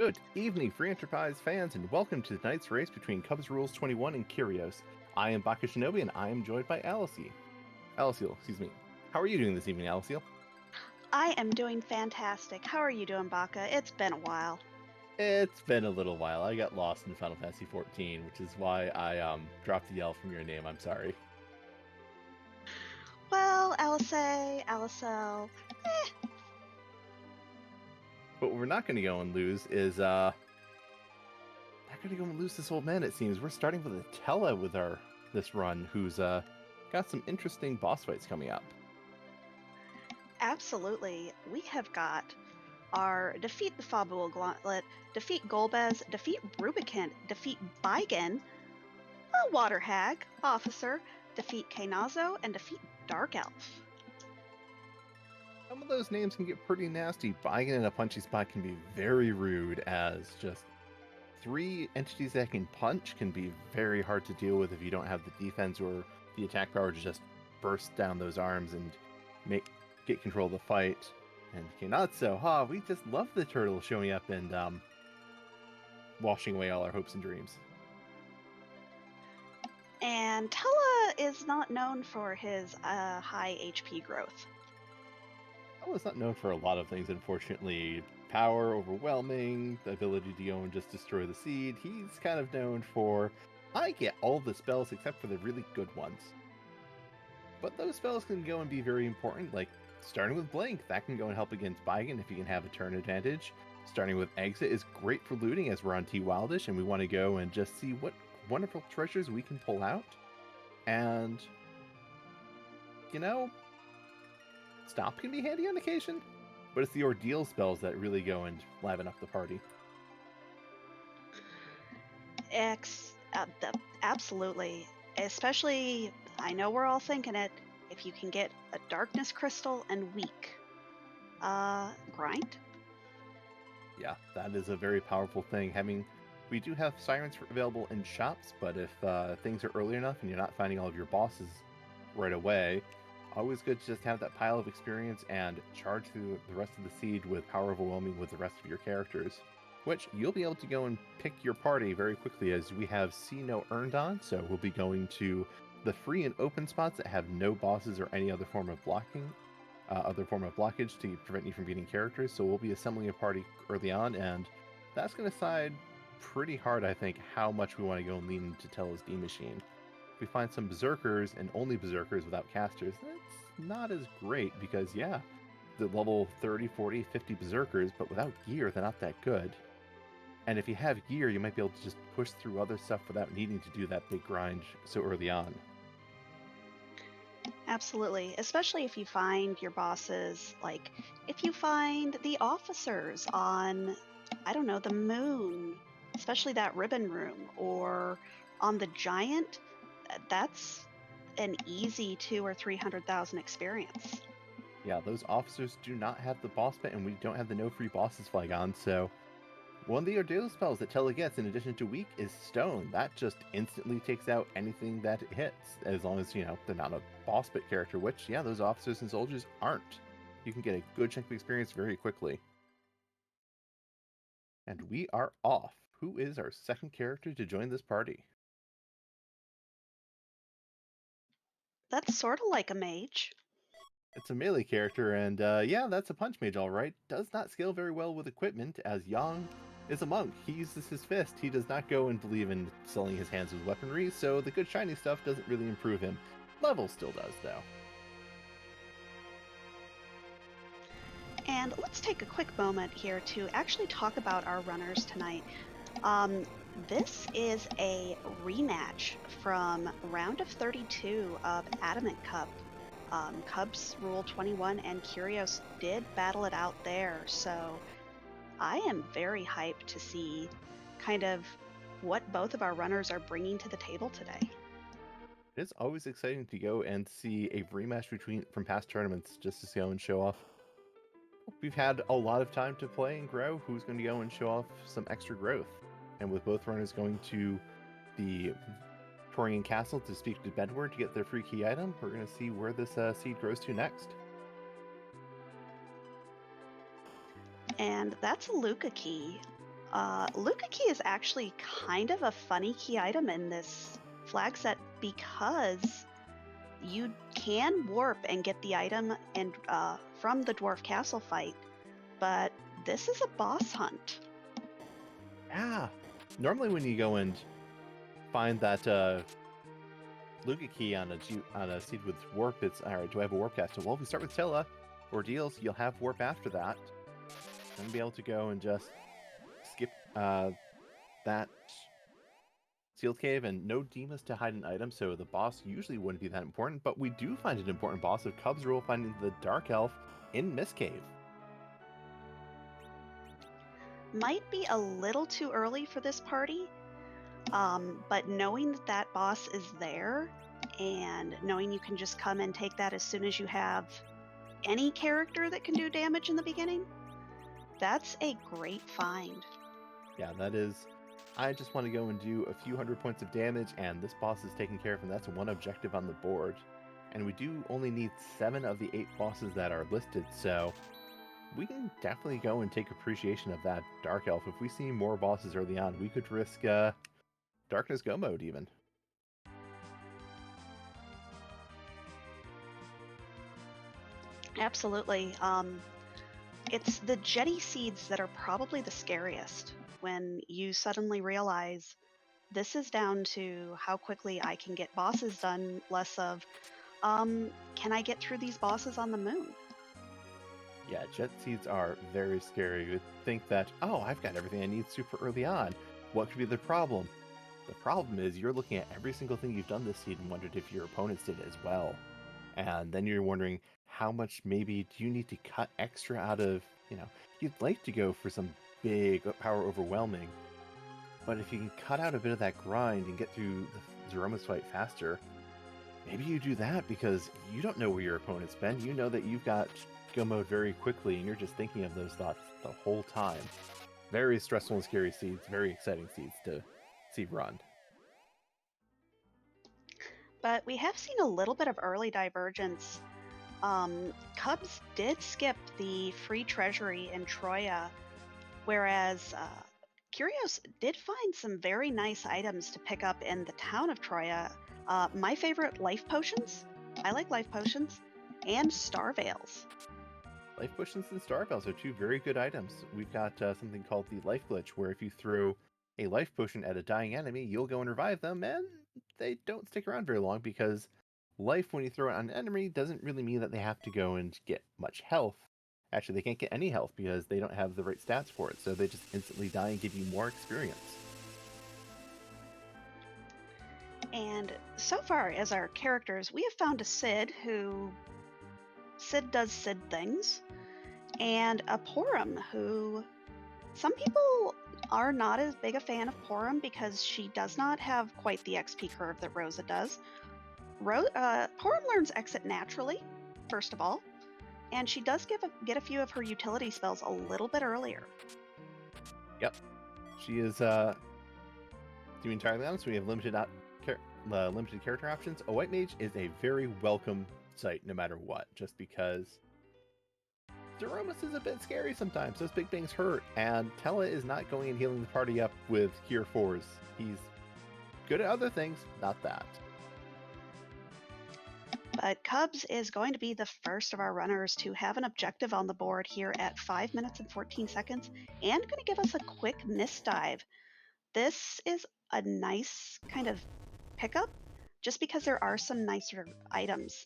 Good evening, Free Enterprise fans, and welcome to tonight's race between Cubsrule21 and Kyrios. I am Baka Shinobi, and I am joined by Aliceel. Excuse me. How are you doing this evening, Aliceel? I am doing fantastic. How are you doing, Baka? It's been a while. It's been a little while. I got lost in Final Fantasy XIV, which is why I dropped the L from your name. I'm sorry. Well, Alicel. But what we're not going to go and lose is not going to go and lose this old man. It seems we're starting with a Tella with this run, who's got some interesting boss fights coming up. Absolutely. We have got our defeat the Fabul Gauntlet, defeat Golbez, defeat Rubicant, defeat Baigen, a Water Hag, Officer, defeat Kainazo, and defeat Dark Elf. Some of those names can get pretty nasty. Baigen in a punchy spot can be very rude, as just 3 entities that can punch can be very hard to deal with if you don't have the defense or the attack power to just burst down those arms and get control of the fight. And Kainazo, we just love the turtle showing up and washing away all our hopes and dreams. And Tella is not known for his high HP growth. Tella's not known for a lot of things, unfortunately. Power, overwhelming, the ability to go and just destroy the seed. He's kind of known for, I get all the spells except for the really good ones. But those spells can go and be very important, like starting with Blink, that can go and help against Baigen if you can have a turn advantage. Starting with Exit is great for looting as we're on T Wildish and we want to go and just see what wonderful treasures we can pull out. And, Stop can be handy on occasion, but it's the ordeal spells that really go and liven up the party. Absolutely. Especially, I know we're all thinking it, if you can get a Darkness Crystal and Weak. Grind? Yeah, that is a very powerful thing. We do have sirens available in shops, but if things are early enough and you're not finding all of your bosses right away, always good to just have that pile of experience and charge through the rest of the seed with power overwhelming with the rest of your characters, which you'll be able to go and pick your party very quickly as we have See No Earned on, so we'll be going to the free and open spots that have no bosses or any other form of blockage to prevent you from beating characters, so we'll be assembling a party early on, and that's going to decide pretty hard, I think, how much we want to go and lean into Tella's D Machine. If we find some Berserkers and only Berserkers without casters, that's not as great because, yeah, the level 30, 40, 50 Berserkers, but without gear, they're not that good. And if you have gear, you might be able to just push through other stuff without needing to do that big grind so early on. Absolutely, especially if you find your bosses, like if you find the officers on, I don't know, the moon, especially that ribbon room, or on the giant, that's an easy 200,000 or 300,000 experience. Yeah, those officers do not have the boss bet, and we don't have the no free bosses flag on, so one of the ordeal spells that Tella gets in addition to Weak is Stone. That just instantly takes out anything that it hits, as long as, they're not a boss bet character, which, yeah, those officers and soldiers aren't. You can get a good chunk of experience very quickly. And we are off. Who is our second character to join this party? That's sort of like a mage. It's a melee character, and yeah, that's a punch mage, all right. Does not scale very well with equipment, as Yang is a monk. He uses his fist. He does not go and believe in selling his hands with weaponry, so the good shiny stuff doesn't really improve him. Level still does, though. And let's take a quick moment here to actually talk about our runners tonight. This is a rematch from round of 32 of Adamant Cup. Cubsrule21 and Kyrios did battle it out there, so I am very hyped to see kind of what both of our runners are bringing to the table today. It's always exciting to go and see a rematch from past tournaments just to go and show off. We've had a lot of time to play and grow. Who's going to go and show off some extra growth? And with both runners going to the Torian Castle to speak to Bedward to get their free key item, we're going to see where this seed grows to next. And that's a Luca key. Luca Key is actually kind of a funny key item in this flag set because you can warp and get the item and from the Dwarf Castle fight, but this is a boss hunt. Yeah. Normally when you go and find that Luca Key on a seed with warp, it's alright, do I have a warp caster? Well, if we start with Tilla ordeals, you'll have warp after that. And be able to go and just skip that sealed cave, and no Demas to hide an item, so the boss usually wouldn't be that important, but we do find an important boss of Cubsrule finding the Dark Elf in Mist Cave. Might be a little too early for this party, but knowing that that boss is there and knowing you can just come and take that as soon as you have any character that can do damage in the beginning, that's a great find. Yeah, that is. I just want to go and do a few hundred points of damage, and this boss is taken care of, and that's one objective on the board. And we do only need 7 of the 8 bosses that are listed, so we can definitely go and take appreciation of that Dark Elf. If we see more bosses early on, we could risk Darkness Go mode even. Absolutely. It's the jetty seeds that are probably the scariest when you suddenly realize this is down to how quickly I can get bosses done, less of, can I get through these bosses on the moon? Yeah, jet seeds are very scary. You think that, oh, I've got everything I need super early on. What could be the problem? The problem is you're looking at every single thing you've done this seed and wondered if your opponents did as well. And then you're wondering how much maybe do you need to cut extra out of, you'd like to go for some big power overwhelming. But if you can cut out a bit of that grind and get through the Zeromus fight faster, maybe you do that because you don't know where your opponent's been. You know that you've got go mode very quickly and you're just thinking of those thoughts the whole time. Very stressful and scary seeds, very exciting seeds to see run. But we have seen a little bit of early divergence. Cubs did skip the free treasury in Troya, whereas Kyrios did find some very nice items to pick up in the town of Troya. My favorite, life potions. I like life potions. And star veils. Life potions and star veils are 2 very good items. We've got something called the life glitch, where if you throw a life potion at a dying enemy, you'll go and revive them, and they don't stick around very long because life, when you throw it on an enemy, doesn't really mean that they have to go and get much health. Actually, they can't get any health because they don't have the right stats for it, so they just instantly die and give you more experience. And so far as our characters, we have found a Sid who... Sid does Sid things, and a Porum who... Some people are not as big a fan of Porum because she does not have quite the XP curve that Rosa does. Porum learns Exit naturally, first of all, and she does get a few of her utility spells a little bit earlier. Yep. She is, to be entirely honest, we have limited character options. A White Mage is a very welcome sight no matter what, just because Zeromus is a bit scary sometimes. Those big things hurt, and Tella is not going and healing the party up with Cure 4s. He's good at other things, not that. But Cubs is going to be the first of our runners to have an objective on the board here at 5 minutes and 14 seconds, and going to give us a quick mist dive. This is a nice kind of pickup, just because there are some nicer items.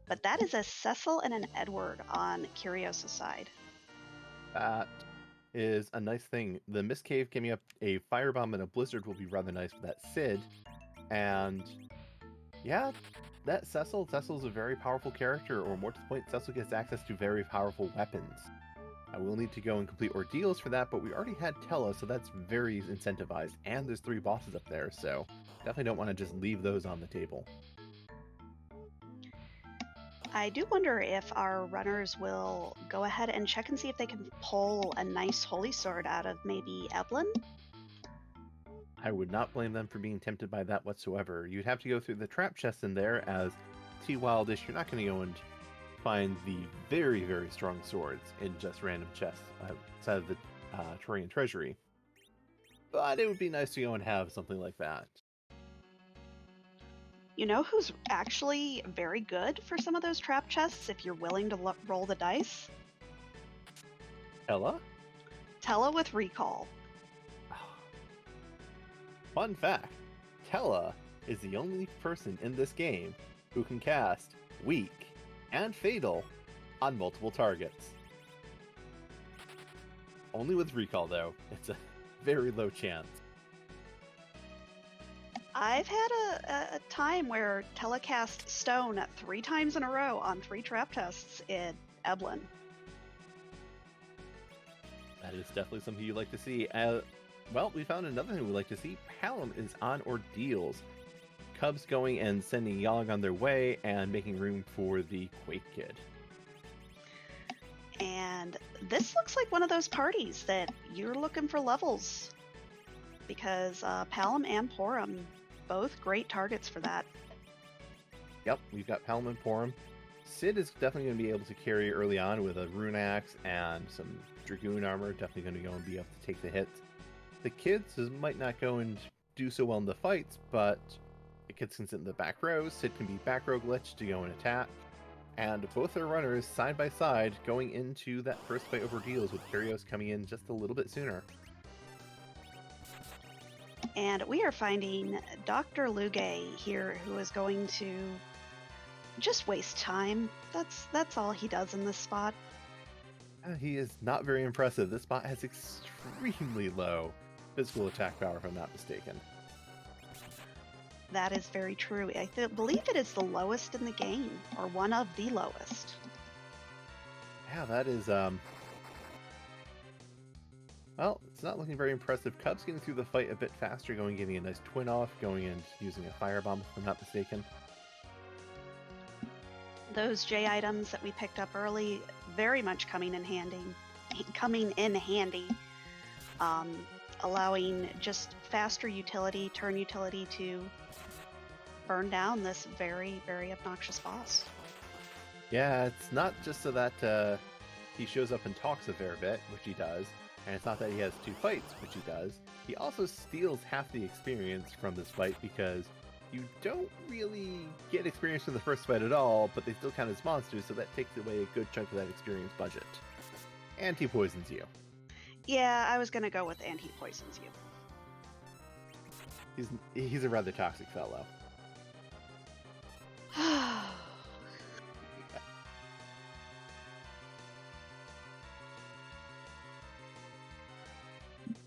But that is a Cecil and an Edward on Kyrios' side. That is a nice thing. The Mist Cave giving up a Firebomb and a Blizzard will be rather nice with that Sid. And yeah, that Cecil's a very powerful character, or more to the point, Cecil gets access to very powerful weapons. I will need to go and complete ordeals for that, but we already had Tella, so that's very incentivized. And there's 3 bosses up there, so definitely don't want to just leave those on the table. I do wonder if our runners will go ahead and check and see if they can pull a nice Holy Sword out of maybe Eblin. I would not blame them for being tempted by that whatsoever. You'd have to go through the trap chests in there, as T-Wildish, you're not going to go and find the very, very strong swords in just random chests outside of the Troyan Treasury. but it would be nice to go and have something like that. You know who's actually very good for some of those trap chests if you're willing to roll the dice? Ella? Tella with Recall. Fun fact, Tella is the only person in this game who can cast Weak and Fatal on multiple targets. Only with Recall, though. It's a very low chance. I've had a time where telecast Stone 3 times in a row on 3 trap tests in Eblin. That is definitely something you'd like to see. Well, we found another thing we'd like to see. Palom is on Ordeals. Cubs going and sending Yogg on their way and making room for the Quake Kid. And this looks like one of those parties that you're looking for levels. Because Palom and Porum, both great targets for that. Yep, we've got Palom and Porum. Sid is definitely going to be able to carry early on with a Rune Axe and some Dragoon armor. Definitely going to go and be able to take the hits. The kids might not go and do so well in the fights, but the kids can sit in the back row. Sid can be back row glitch to go and attack. And both are runners side by side going into that first fight over Deals, with Kyrios coming in just a little bit sooner. And we are finding Dr. Lugay here, who is going to just waste time. That's all he does in this spot. He is not very impressive. This bot has extremely low physical attack power, if I'm not mistaken. That is very true. I believe it is the lowest in the game, or one of the lowest. Yeah, that is, well, it's not looking very impressive. Cubs getting through the fight a bit faster, getting a nice twin off, going and using a firebomb, if I'm not mistaken. Those J items that we picked up early, very much coming in handy, allowing just faster utility, turn utility to burn down this very, very obnoxious boss. Yeah, it's not just so that he shows up and talks a fair bit, which he does, and it's not that he has 2 fights, which he does. He also steals half the experience from this fight, because you don't really get experience from the first fight at all, but they still count as monsters, so that takes away a good chunk of that experience budget. And he poisons you. Yeah, I was gonna go with and he poisons you. He's a rather toxic fellow.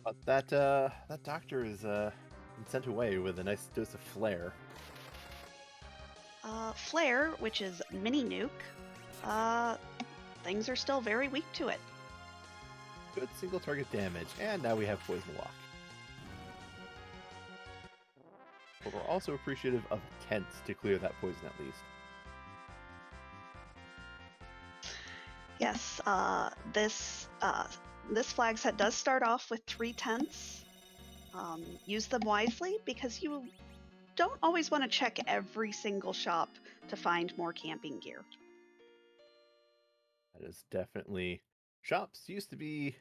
But that doctor is been sent away with a nice dose of flare. Flare, which is mini nuke, things are still very weak to it. Good single target damage, and now we have Poison Lock. But we're also appreciative of tents to clear that poison at least. Yes, this flag set does start off with 3 tents. Use them wisely, because you don't always want to check every single shop to find more camping gear. That is definitely... Shops used to be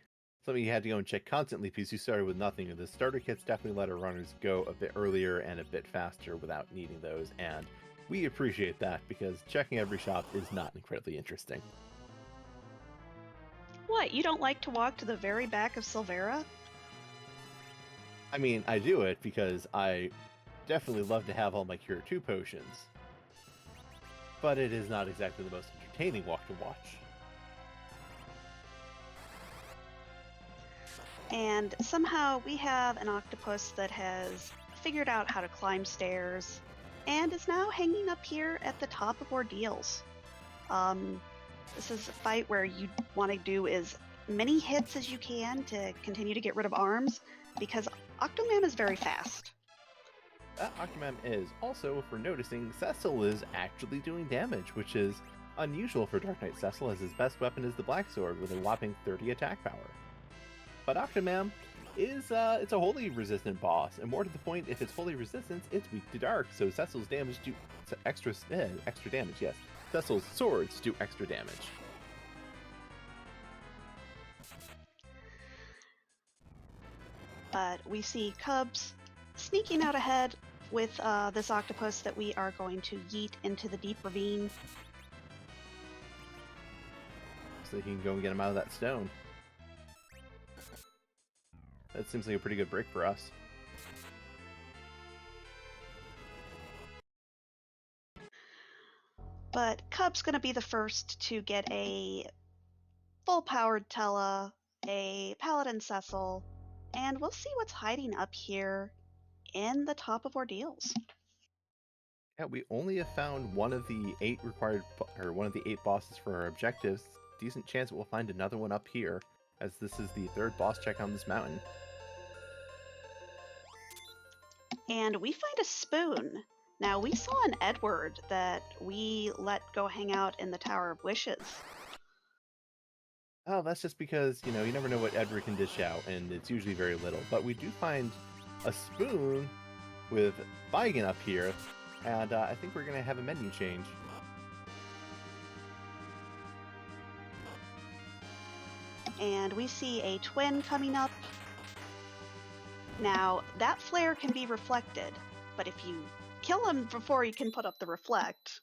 something you had to go and check constantly, because you started with nothing, and the starter kits definitely let our runners go a bit earlier and a bit faster without needing those, and we appreciate that, because checking every shop is not incredibly interesting. What, you don't like to walk to the very back of Silvera? I mean, I do it because I definitely love to have all my Cure 2 potions, but it is not exactly the most entertaining walk to watch. And somehow we have an octopus that has figured out how to climb stairs and is now hanging up here at the top of Ordeals. This is a fight where you want to do as many hits as you can to continue to get rid of arms, because Octomam is very fast. That Octomam is. Also, if we're noticing, Cecil is actually doing damage, which is unusual for Dark Knight Cecil, as his best weapon is the Black Sword with a whopping 30 attack power. But Octomam is it's a wholly resistant boss, and more to the point, if it's wholly resistant, it's weak to dark, so Cecil's damage do extra damage, yes. Cecil's swords do extra damage. But we see Cubs sneaking out ahead with this octopus that we are going to yeet into the deep ravine. So you can go and get him out of that stone. That seems like a pretty good break for us. But Cub's going to be the first to get a full-powered Tella, a Paladin Cecil, and we'll see what's hiding up here in the top of Ordeals. Yeah, we only have found one of the 8 required, or one of the 8 bosses for our objectives. Decent chance we'll find another one up here, as this is the 3rd boss check on this mountain. And we find a spoon. Now, we saw an Edward that we let go hang out in the Tower of Wishes. Oh, that's just because, you never know what Edward can dish out, and it's usually very little. But we do find a spoon with Vigan up here, and I think we're going to have a menu change. And we see a twin coming up. Now, that flare can be reflected, but if you kill him before you can put up the reflect...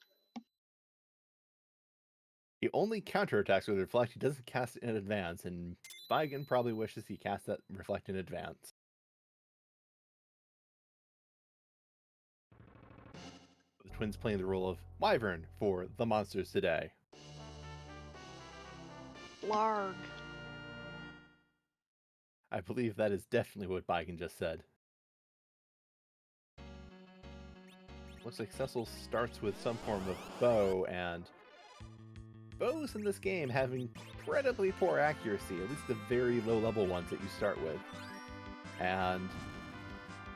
He only counterattacks with Reflect, he doesn't cast it in advance, and Vigan probably wishes he cast that Reflect in advance. The twins playing the role of Wyvern for the monsters today. Blarg. I believe that is definitely what Vigan just said. Looks like Cecil starts with some form of bow, and bows in this game have incredibly poor accuracy, at least the very low-level ones that you start with. And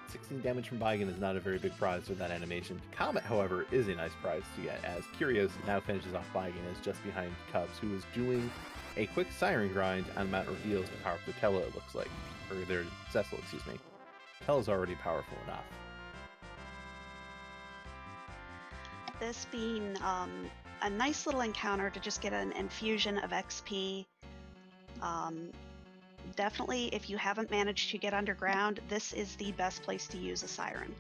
16 damage from Vigan is not a very big prize for that animation. Comet, however, is a nice prize to get, as Kyrios now finishes off Vigan as just behind Cubs, who is doing a quick Siren grind on Mount Reveals to power up the Tella, it looks like. Or their Cecil, excuse me. Tella's already powerful enough. This being a nice little encounter to just get an infusion of XP. Definitely, if you haven't managed to get underground, this is the best place to use a Siren.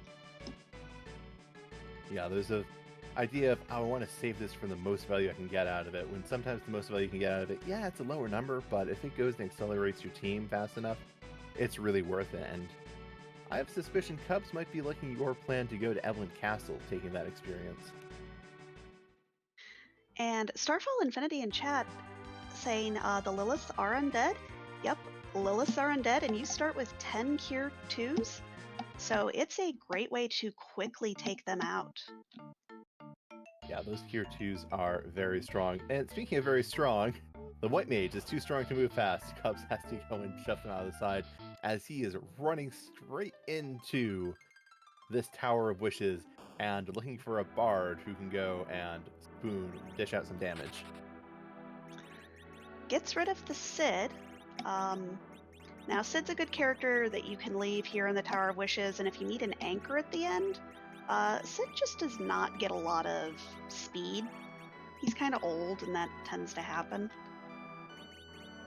Yeah, there's a idea of, I want to save this for the most value I can get out of it, when sometimes the most value you can get out of it, yeah, it's a lower number, but if it goes and accelerates your team fast enough, it's really worth it. And I have suspicion Cubs might be looking at your plan to go to Evelyn Castle, taking that experience. And Starfall Infinity in chat saying the Liliths are undead. Yep, Liliths are undead, and you start with 10 Cure 2s, so it's a great way to quickly take them out. Yeah, those Cure 2s are very strong. And speaking of very strong, the White Mage is too strong to move fast. Cubs has to go and shove him out of the side, as he is running straight into this Tower of Wishes and looking for a bard who can go and spoon, dish out some damage. Gets rid of the Cid. Now, Cid's a good character that you can leave here in the Tower of Wishes, and if you need an anchor at the end, Cid just does not get a lot of speed. He's kind of old, and that tends to happen.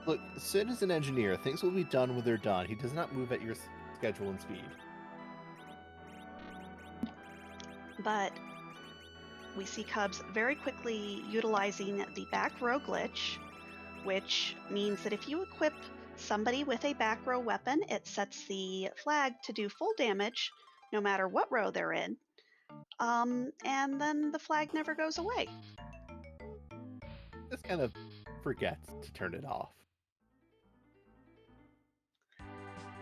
Look, Cid is an engineer. Things will be done when they're done. He does not move at your schedule and speed. But we see Cubs very quickly utilizing the back row glitch, which means that if you equip somebody with a back row weapon, it sets the flag to do full damage no matter what row they're in, and then the flag never goes away. Just kind of forgets to turn it off.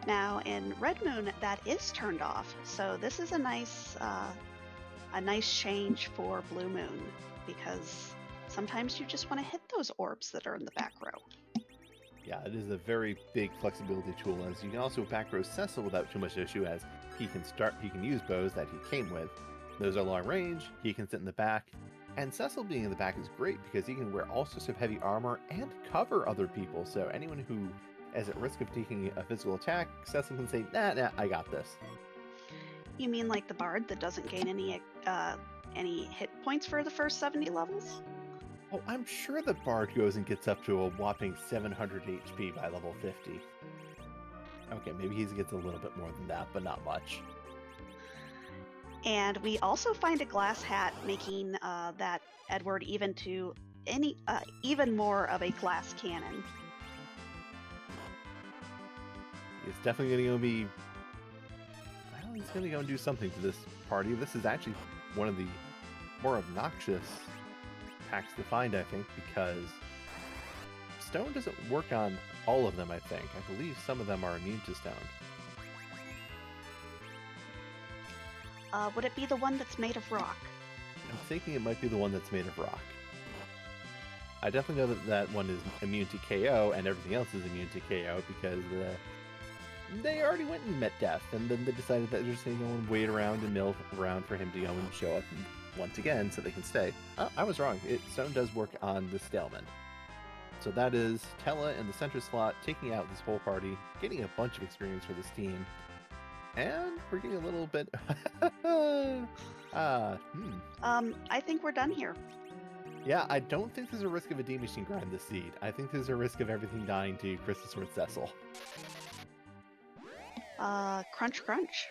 Now in Red Moon, that is turned off, so this is a nice change for Blue Moon, because sometimes you just want to hit those orbs that are in the back row. Yeah, it is a very big flexibility tool, as you can also back row Cecil without too much issue, as he can use bows that he came with. Those are long range, he can sit in the back, and Cecil being in the back is great because he can wear all sorts of heavy armor and cover other people, so anyone who is at risk of taking a physical attack, Cecil can say, nah, I got this. You mean like the bard that doesn't gain any hit points for the first 70 levels? Oh, I'm sure the bard goes and gets up to a whopping 700 HP by level 50. Okay, maybe he gets a little bit more than that, but not much. And we also find a glass hat, making that Edward even more of a glass cannon. He's definitely going to be... Well, he's going to go and do something to this party. This is actually one of the more obnoxious packs to find, I think, because stone doesn't work on all of them, I think. I believe some of them are immune to stone. Would it be the one that's made of rock? I'm thinking it might be the one that's made of rock. I definitely know that that one is immune to KO, and everything else is immune to KO, because they already went and met death, and then they decided that they're just going to go and wait around and mill around for him to go and show up once again so they can stay. Oh, I was wrong. Stone does work on the Staleman. So that is Tella in the center slot, taking out this whole party, getting a bunch of experience for this team, and we're getting a little bit... I think we're done here. Yeah, I don't think there's a risk of a D-Machine grind this seed. I think there's a risk of everything dying to Crystal Sword Cecil. Crunch, crunch.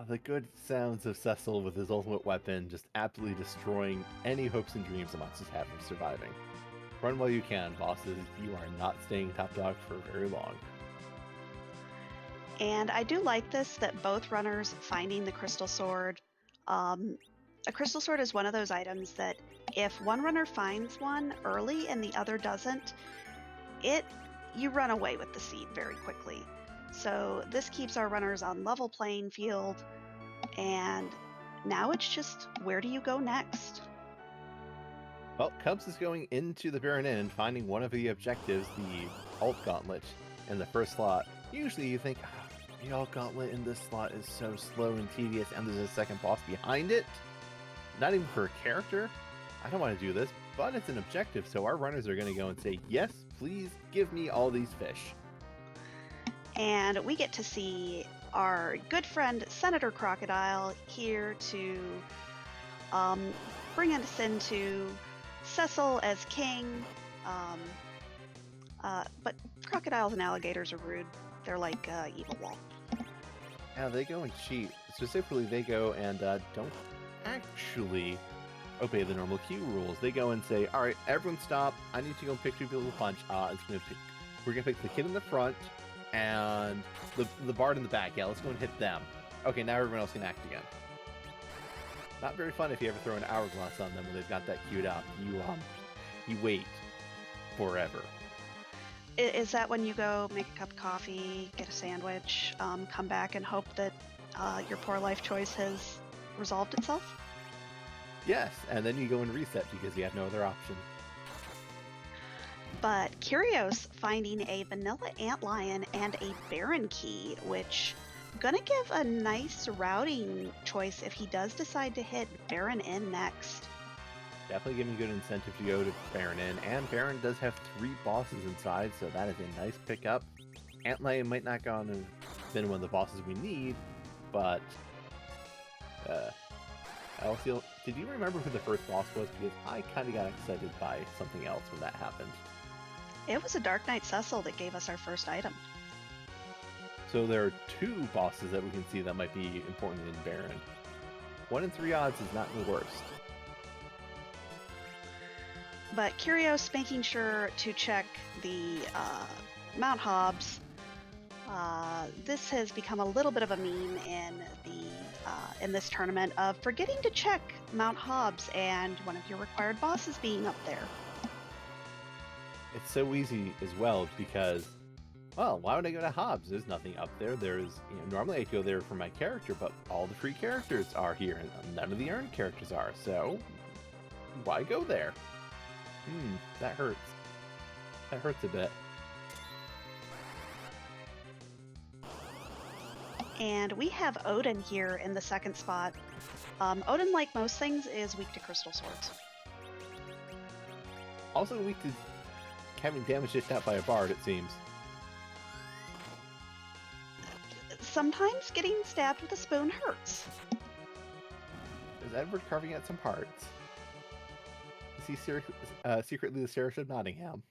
The good sounds of Cecil with his ultimate weapon just absolutely destroying any hopes and dreams the monsters have of surviving. Run while you can, bosses. You are not staying top dog for very long. And I do like this, that both runners finding the Crystal Sword. A Crystal Sword is one of those items that if one runner finds one early and the other doesn't, you run away with the seed very quickly. So this keeps our runners on level playing field, and now it's just, where do you go next? Well, Cubs is going into the Baron Inn and finding one of the objectives, the Alt Gauntlet, in the first slot. Usually you think, the Alt Gauntlet in this slot is so slow and tedious, and there's a second boss behind it. Not even for a character. I don't want to do this, but it's an objective, so our runners are going to go and say, yes, please give me all these fish. And we get to see our good friend Senator Crocodile here to bring us into Cecil as king. But crocodiles and alligators are rude. They're like evil wall. Yeah, they go and cheat. Specifically, they go and don't actually obey the normal queue rules. They go and say, all right, everyone stop. I need to go pick two people to punch. We're going to pick the kid in the front and the bard in the back. Yeah, let's go and hit them. Okay, now everyone else can act again. Not very fun if you ever throw an hourglass on them when they've got that queued up. You wait forever. Is that when you go make a cup of coffee, get a sandwich, come back and hope that your poor life choice has resolved itself? Yes, and then you go and reset because you have no other option. But Kyrios finding a vanilla antlion and a Baron key, which gonna give a nice routing choice if he does decide to hit Baron Inn next. Definitely giving good incentive to go to Baron Inn, and Baron does have 3 bosses inside, so that is a nice pickup. Antlion might not go on and been one of the bosses we need, but did you remember who the first boss was? Because I kind of got excited by something else when that happened. It was a Dark Knight Cecil that gave us our first item. So there are 2 bosses that we can see that might be important in Baron. 1 in 3 odds is not the worst. But Kyrios making sure to check the Mount Hobbs. This has become a little bit of a meme in this tournament of forgetting to check Mount Hobbs and one of your required bosses being up there. It's so easy as well because, well, why would I go to Hobbs? There's nothing up there. Normally I'd go there for my character, but all the free characters are here and none of the earned characters are, so why go there? That hurts. That hurts a bit. And we have Odin here in the second spot. Odin, like most things, is weak to crystal swords. Also weak to having damage dished out by a bard, it seems. Sometimes getting stabbed with a spoon hurts. Is Edward carving out some hearts? Is he secretly the Sheriff of Nottingham?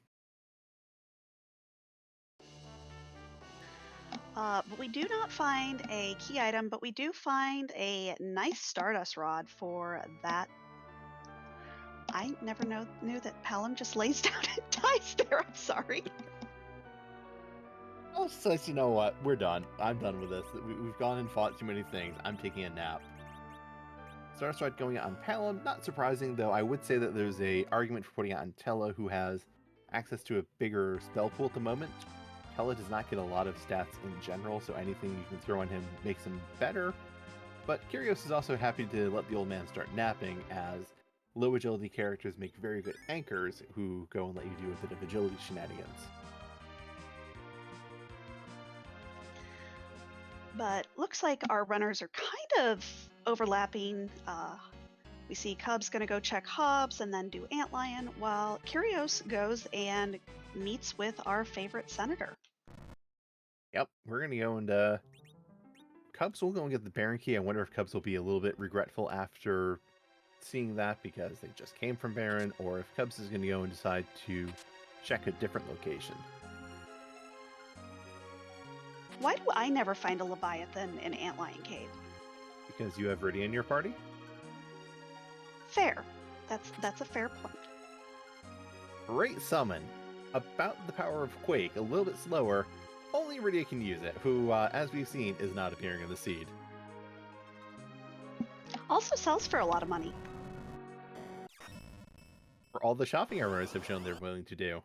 But we do not find a key item, but we do find a nice Stardust Rod for that. I never knew that Palom just lays down and dies there. I'm sorry. Oh, says, you know what? We're done. I'm done with this. We've gone and fought too many things. I'm taking a nap. Stardust Rod going out on Palom. Not surprising, though. I would say that there's a argument for putting it on Tella, who has access to a bigger spell pool at the moment. Tella does not get a lot of stats in general, so anything you can throw on him makes him better. But Kyrios is also happy to let the old man start napping, as low agility characters make very good anchors who go and let you do a bit of agility shenanigans. But looks like our runners are kind of overlapping. We see Cub's going to go check Hobbs and then do Antlion, while Kyrios goes and meets with our favorite senator. Yep, we're going to go and Cubs will go and get the Baron Key. I wonder if Cubs will be a little bit regretful after seeing that because they just came from Baron, or if Cubs is going to go and decide to check a different location. Why do I never find a Leviathan in Antlion Cave? Because you have Riddy in your party? Fair. That's a fair point. Great summon. About the power of Quake, a little bit slower. Only Riddy can use it, who, as we've seen, is not appearing in the seed. Also sells for a lot of money. For all the shopping our runners have shown they're willing to do.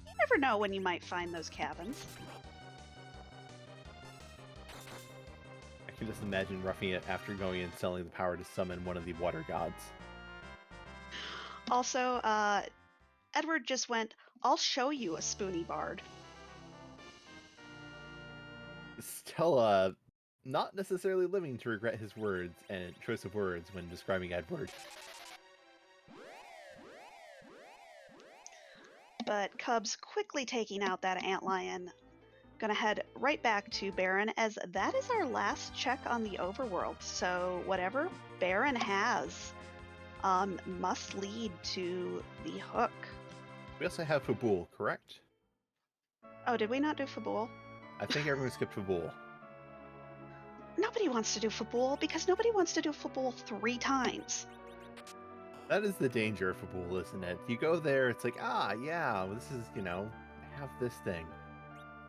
You never know when you might find those cabins. I can just imagine roughing it after going and selling the power to summon one of the water gods. Also, Edward just went, I'll show you a spoony bard. Stella, not necessarily living to regret his words and choice of words when describing Edward. But Cubs quickly taking out that Antlion. Gonna head right back to Baron, as that is our last check on the overworld. So whatever Baron has must lead to the hook. We also have Fabul, correct? Oh, did we not do Fabul? I think everyone skipped Fabul. Nobody wants to do Fabul because nobody wants to do Fabul 3 times. That is the danger of Fabul, isn't it? You go there, it's like, yeah, well, this is, have this thing.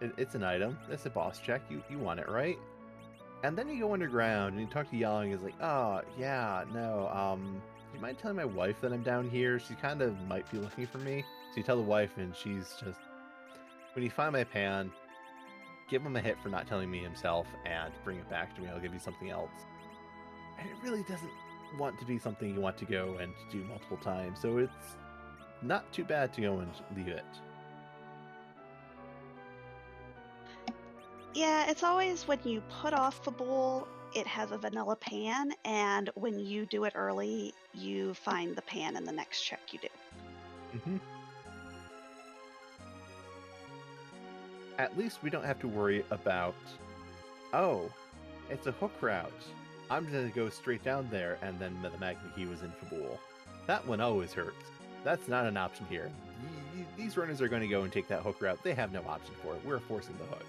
It's an item. It's a boss check. You want it, right? And then you go underground and you talk to Yang. Is like, oh yeah, no. Do you mind telling my wife that I'm down here? She kind of might be looking for me. So you tell the wife, and she's just. When you find my pan, give him a hit for not telling me himself, and bring it back to me. I'll give you something else. And it really doesn't want to be something you want to go and do multiple times. So it's not too bad to go and leave it. Yeah, it's always when you put off Fabul, it has a vanilla pan, and when you do it early, you find the pan in the next check you do. Mm-hmm. At least we don't have to worry about, oh, it's a hook route. I'm going to go straight down there, and then the magma key was in Fabul. That one always hurts. That's not an option here. These runners are going to go and take that hook route. They have no option for it. We're forcing the hook.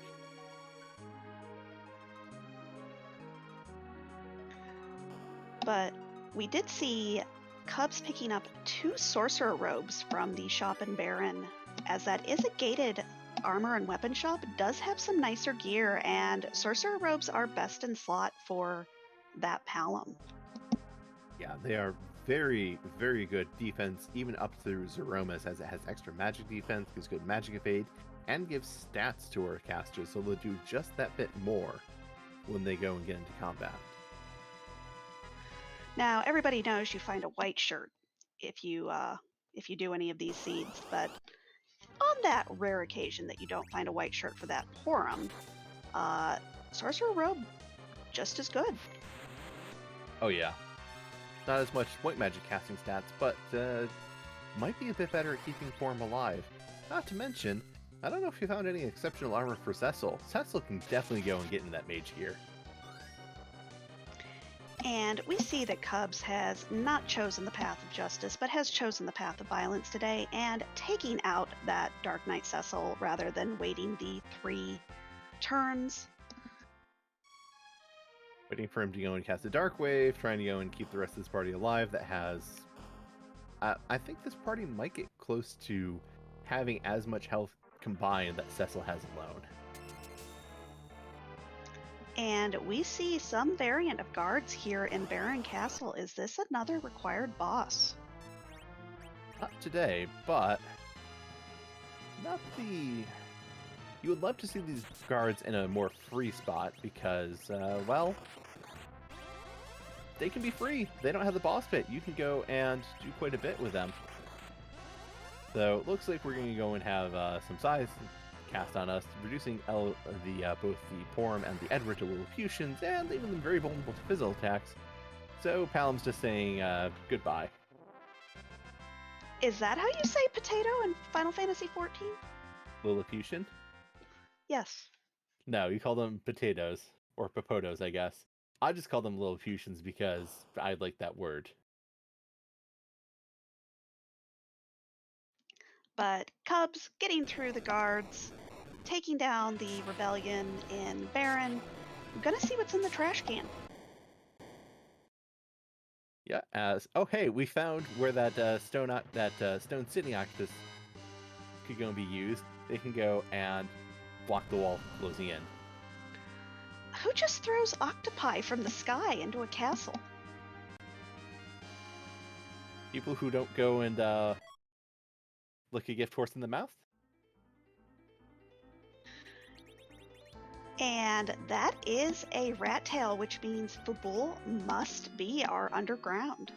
But we did see Cubs picking up 2 sorcerer robes from the shop in Baron, as that is a gated armor and weapon shop. It does have some nicer gear, and sorcerer robes are best in slot for that Palom. Yeah, they are very, very good defense, even up through Zeromus, as it has extra magic defense, gives good magic evade, and gives stats to our casters, so they'll do just that bit more when they go and get into combat. Now, everybody knows you find a white shirt if you do any of these seeds, but on that rare occasion that you don't find a white shirt for that Porum, sorcerer robe just as good. Oh yeah, not as much white magic casting stats, but might be a bit better at keeping form alive. Not to mention, I don't know if you found any exceptional armor for Cecil. Cecil can definitely go and get in that mage gear. And we see that Cubs has not chosen the path of justice, but has chosen the path of violence today, and taking out that Dark Knight Cecil rather than waiting the 3 turns. Waiting for him to go and cast a Dark Wave, trying to go and keep the rest of this party alive that has... I think this party might get close to having as much health combined that Cecil has alone. And we see some variant of guards here in Baron Castle. Is this another required boss? Not today, but... not the... You would love to see these guards in a more free spot because, well... they can be free. They don't have the boss pit. You can go and do quite a bit with them. So it looks like we're going to go and have some size cast on us, reducing both the Porm and the Edward to Lilliputians, and leaving them very vulnerable to physical attacks. So Palom's just saying goodbye. Is that how you say potato in Final Fantasy XIV? Lilliputian? Yes. No, you call them potatoes, or popotos, I guess. I just call them Lilliputians because I like that word. But Cubs getting through the guards, taking down the rebellion in Baron. I'm gonna see what's in the trash can. Yeah, oh hey, we found where that stone sitting octopus could go and be used. They can go and block the wall from closing in. Who just throws octopi from the sky into a castle? People who don't go and look a gift horse in the mouth. And that is a rat tail, which means Fubul must be our underground.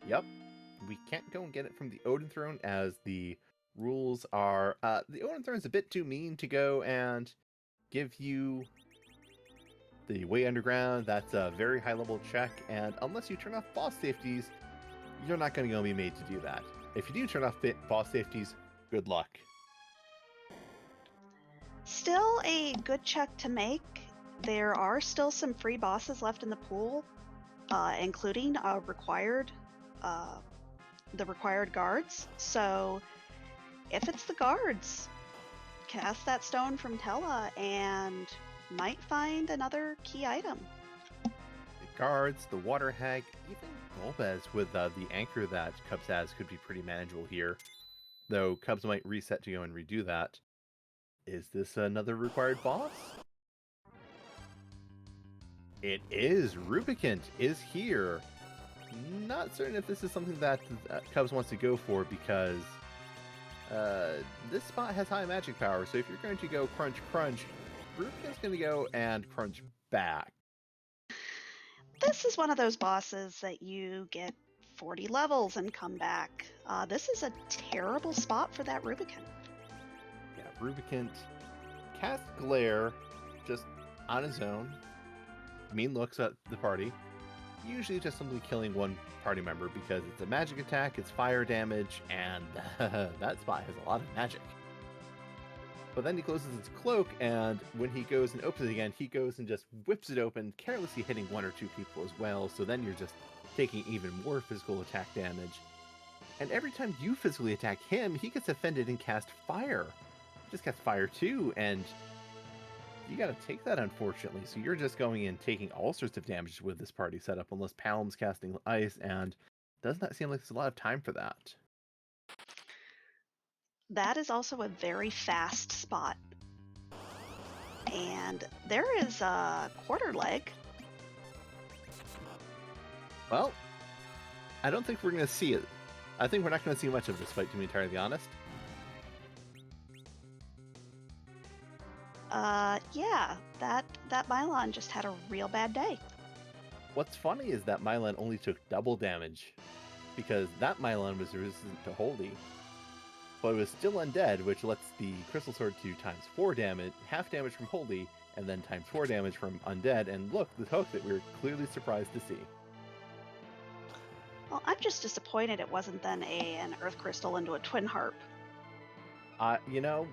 Yep. We can't go and get it from the Odin Throne as the rules are... the Odin Throne is a bit too mean to go and give you the way underground. That's a very high level check, and unless you turn off boss safeties, you're not going to go be made to do that. If you do turn off boss safeties, good luck. Still a good check to make. There are still some free bosses left in the pool, including the required guards. So if it's the guards, cast that stone from Tella and might find another key item. The guards, the water hag, even Golbez with the anchor that Cubs has could be pretty manageable here. Though Cubs might reset to go and redo that. Is this another required boss? It is! Rubicant is here! Not certain if this is something that Cubs wants to go for because this spot has high magic power, so if you're going to go crunch crunch, Rubicant's going to go and crunch back. This is one of those bosses that you get 40 levels and come back. This is a terrible spot for that Rubicant. Yeah, Rubicant cast Glare just on his own. Mean looks at the party. Usually just simply killing one party member because it's a magic attack, it's fire damage, and that spot has a lot of magic. But then he closes his cloak, and when he goes and opens it again, he goes and just whips it open, carelessly hitting one or two people as well, so then you're just taking even more physical attack damage. And every time you physically attack him, he gets offended and cast fire. He just casts fire too, and you gotta take that, unfortunately. So you're just going and taking all sorts of damage with this party setup, unless Palom's casting ice, and does not seem like there's a lot of time for that. That is also a very fast spot. And there is a quarter leg. Well, I don't think we're going to see it. I think we're not going to see much of this fight, to be entirely honest. Yeah, that Mylon just had a real bad day. What's funny is that Mylon only took double damage, because that Mylon was resistant to Holy, but it was still undead, which lets the Crystal Sword do times 4 damage, half damage from Holy, and then times 4 damage from undead, and look, the hook that we were clearly surprised to see. Well, I'm just disappointed it wasn't then an Earth Crystal into a Twin Harp. You know,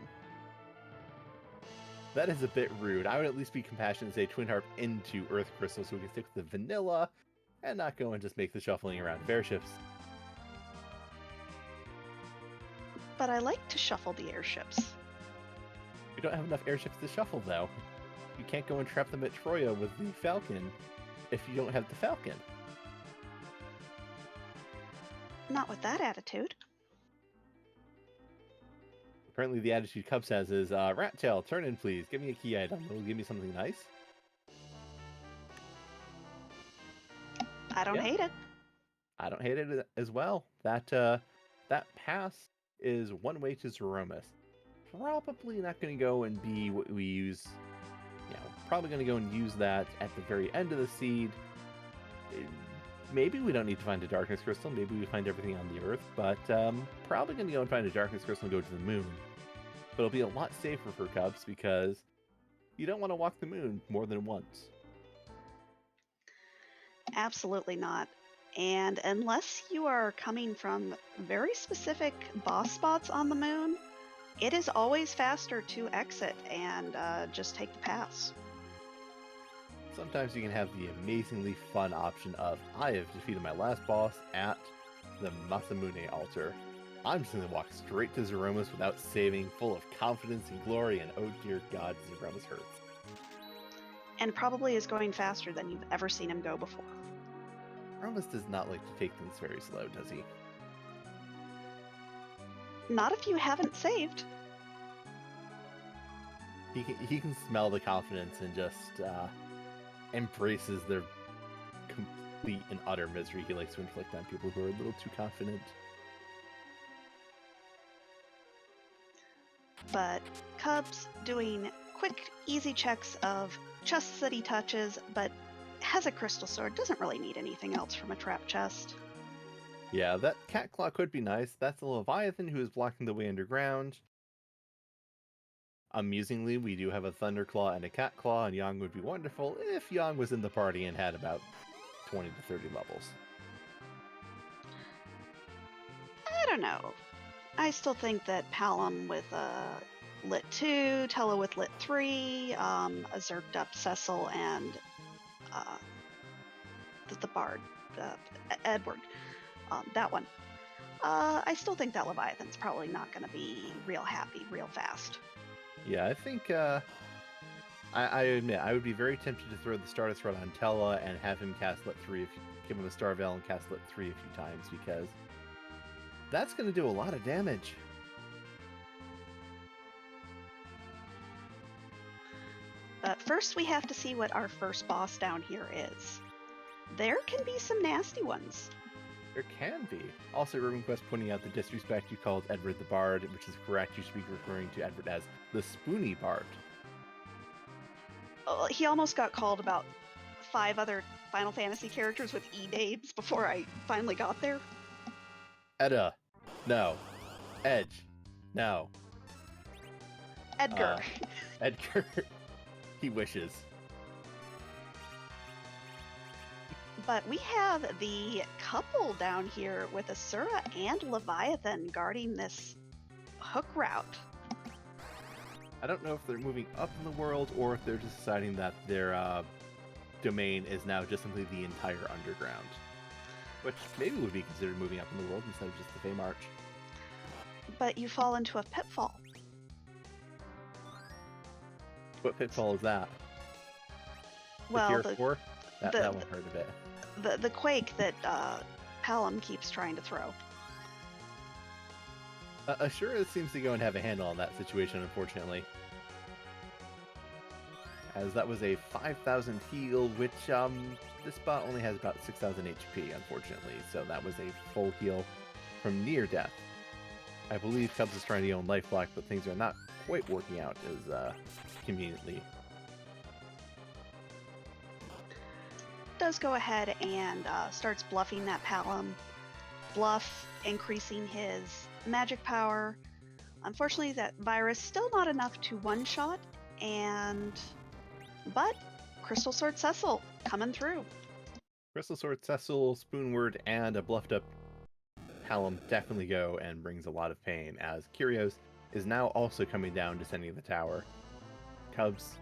that is a bit rude. I would at least be compassionate and say Twin Harp into Earth Crystal so we can stick with the vanilla and not go and just make the shuffling around of airships. But I like to shuffle the airships. We don't have enough airships to shuffle, though. you can't go and trap them at Troya with the Falcon if you don't have the Falcon. Not with that attitude. Apparently the attitude Cubs has is, Rat Tail, turn in please. Give me a key item. It'll give me something nice. I don't hate it. I don't hate it as well. That pass is one way to Zeromus. Probably not going to go and be what we use. Probably going to go and use that at the very end of the seed. Maybe we don't need to find a Darkness Crystal. Maybe we find everything on the Earth. But probably going to go and find a Darkness Crystal and go to the Moon. But it'll be a lot safer for Cubs because you don't want to walk the Moon more than once. Absolutely not. And unless you are coming from very specific boss spots on the Moon, it is always faster to exit and just take the pass. Sometimes you can have the amazingly fun option of, I have defeated my last boss at the Masamune altar. I'm just going to walk straight to Zeromus without saving, full of confidence and glory, and oh dear God, Zeromus hurts. And probably is going faster than you've ever seen him go before. Zeromus does not like to take things very slow, does he? Not if you haven't saved. He can smell the confidence and just embraces their complete and utter misery he likes to inflict on people who are a little too confident. But Cubs doing quick, easy checks of chests that he touches, but has a crystal sword, doesn't really need anything else from a trap chest. Yeah, that cat claw could be nice. That's a Leviathan who is blocking the way underground. Amusingly, we do have a Thunder Claw and a Cat Claw, and Yang would be wonderful if Yang was in the party and had about 20 to 30 levels. I don't know. I still think that Palom with Lit 2, Tello with Lit 3, a Zerked up Cecil, and the Bard, Edward, that one. I still think that Leviathan's probably not going to be real happy real fast. Yeah, I think, I admit, I would be very tempted to throw the Stardust Rod on Tella and have him cast Lit 3, give him a Star Veil and cast Lit 3 a few times, because that's going to do a lot of damage. But first we have to see what our first boss down here is. There can be some nasty ones. There can be. Also, Urban Quest pointing out the disrespect you called Edward the Bard, which is correct. You should be referring to Edward as the Spoony Bard. He almost got called about 5 other Final Fantasy characters with E names before I finally got there. Edda. No. Edge. No. Edgar. Edgar. He wishes. But we have the couple down here with Asura and Leviathan guarding this hook route. I don't know if they're moving up in the world or if they're just deciding that their domain is now just simply the entire underground. Which maybe would be considered moving up in the world instead of just the Fame Arch. But you fall into a pitfall. What pitfall is that? Well, the Tier 4? That one hurt a bit. The quake that Palom keeps trying to throw. Ashura seems to go and have a handle on that situation, unfortunately. As that was a 5,000 heal, which this spot only has about 6,000 HP, unfortunately. So that was a full heal from near death. I believe Cubs is trying to own life block, but things are not quite working out as conveniently. Does go ahead and starts bluffing that Palom. Bluff, increasing his magic power. Unfortunately, that virus still not enough to one-shot, but Crystal Sword Cecil coming through. Crystal Sword Cecil, Spoonword, and a bluffed up Palom definitely go and brings a lot of pain, as Kyrios is now also coming down, descending the tower. Cubs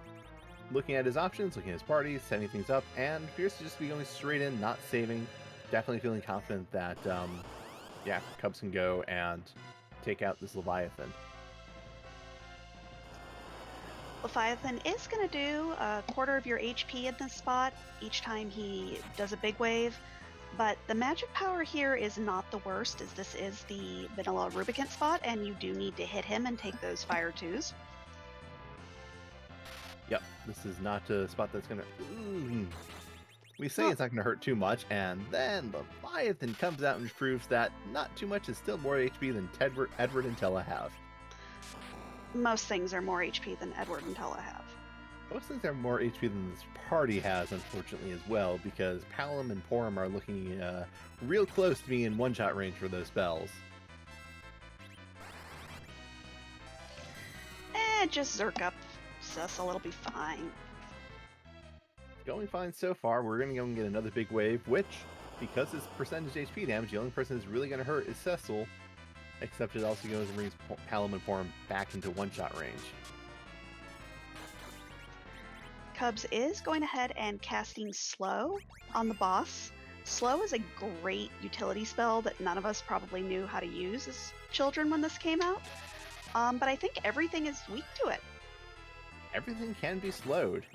looking at his options, looking at his party, setting things up, and appears to just be going straight in, not saving. Definitely feeling confident that, Cubs can go and take out this Leviathan. Leviathan is going to do a quarter of your HP in this spot each time he does a big wave, but the magic power here is not the worst, as this is the vanilla Rubicant spot, and you do need to hit him and take those fire 2s. Yep, this is not a spot that's going to... We say Well- it's not going to hurt too much, and then Leviathan comes out and proves that not too much is still more HP than Edward and Tella have. Most things are more HP than Edward and Tella have. Most things are more HP than this party has, unfortunately, as well, because Palom and Porum are looking real close to being in one-shot range for those spells. Just Zerk up, Cecil, it'll be fine. Going fine so far. We're going to go and get another big wave, which, because it's percentage HP damage, the only person that's really going to hurt is Cecil, except it also goes and brings Palom and Porum back into one-shot range. Cubs is going ahead and casting Slow on the boss. Slow is a great utility spell that none of us probably knew how to use as children when this came out, but I think everything is weak to it. Everything can be slowed.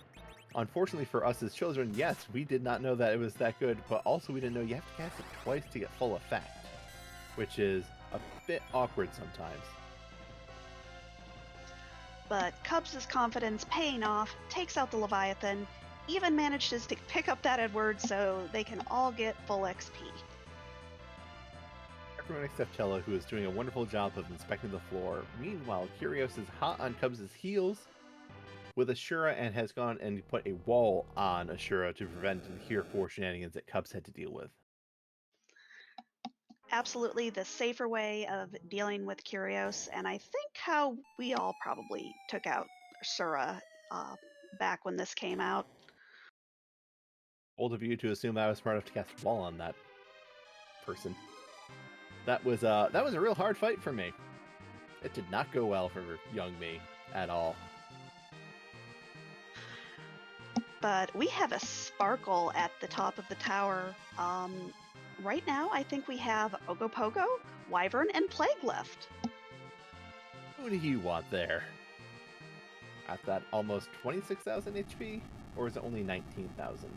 Unfortunately for us as children, yes, we did not know that it was that good, but also we didn't know you have to cast it twice to get full effect, which is a bit awkward sometimes. But Cubs' confidence paying off, takes out the Leviathan, even manages to pick up that Edward so they can all get full XP. Everyone except Tella, who is doing a wonderful job of inspecting the floor. Meanwhile, Kyrios is hot on Cubs' heels with Ashura and has gone and put a wall on Ashura to prevent the Here4 shenanigans that Cubs had to deal with. Absolutely the safer way of dealing with Kyrios, and I think how we all probably took out Ashura back when this came out. Bold of you to assume I was smart enough to cast wall on that person. That was a real hard fight for me. It did not go well for young me at all. But we have a Sparkle at the top of the tower. Right now, I think we have Ogopogo, Wyvern, and Plague left. Who do you want there? At that almost 26,000 HP? Or is it only 19,000?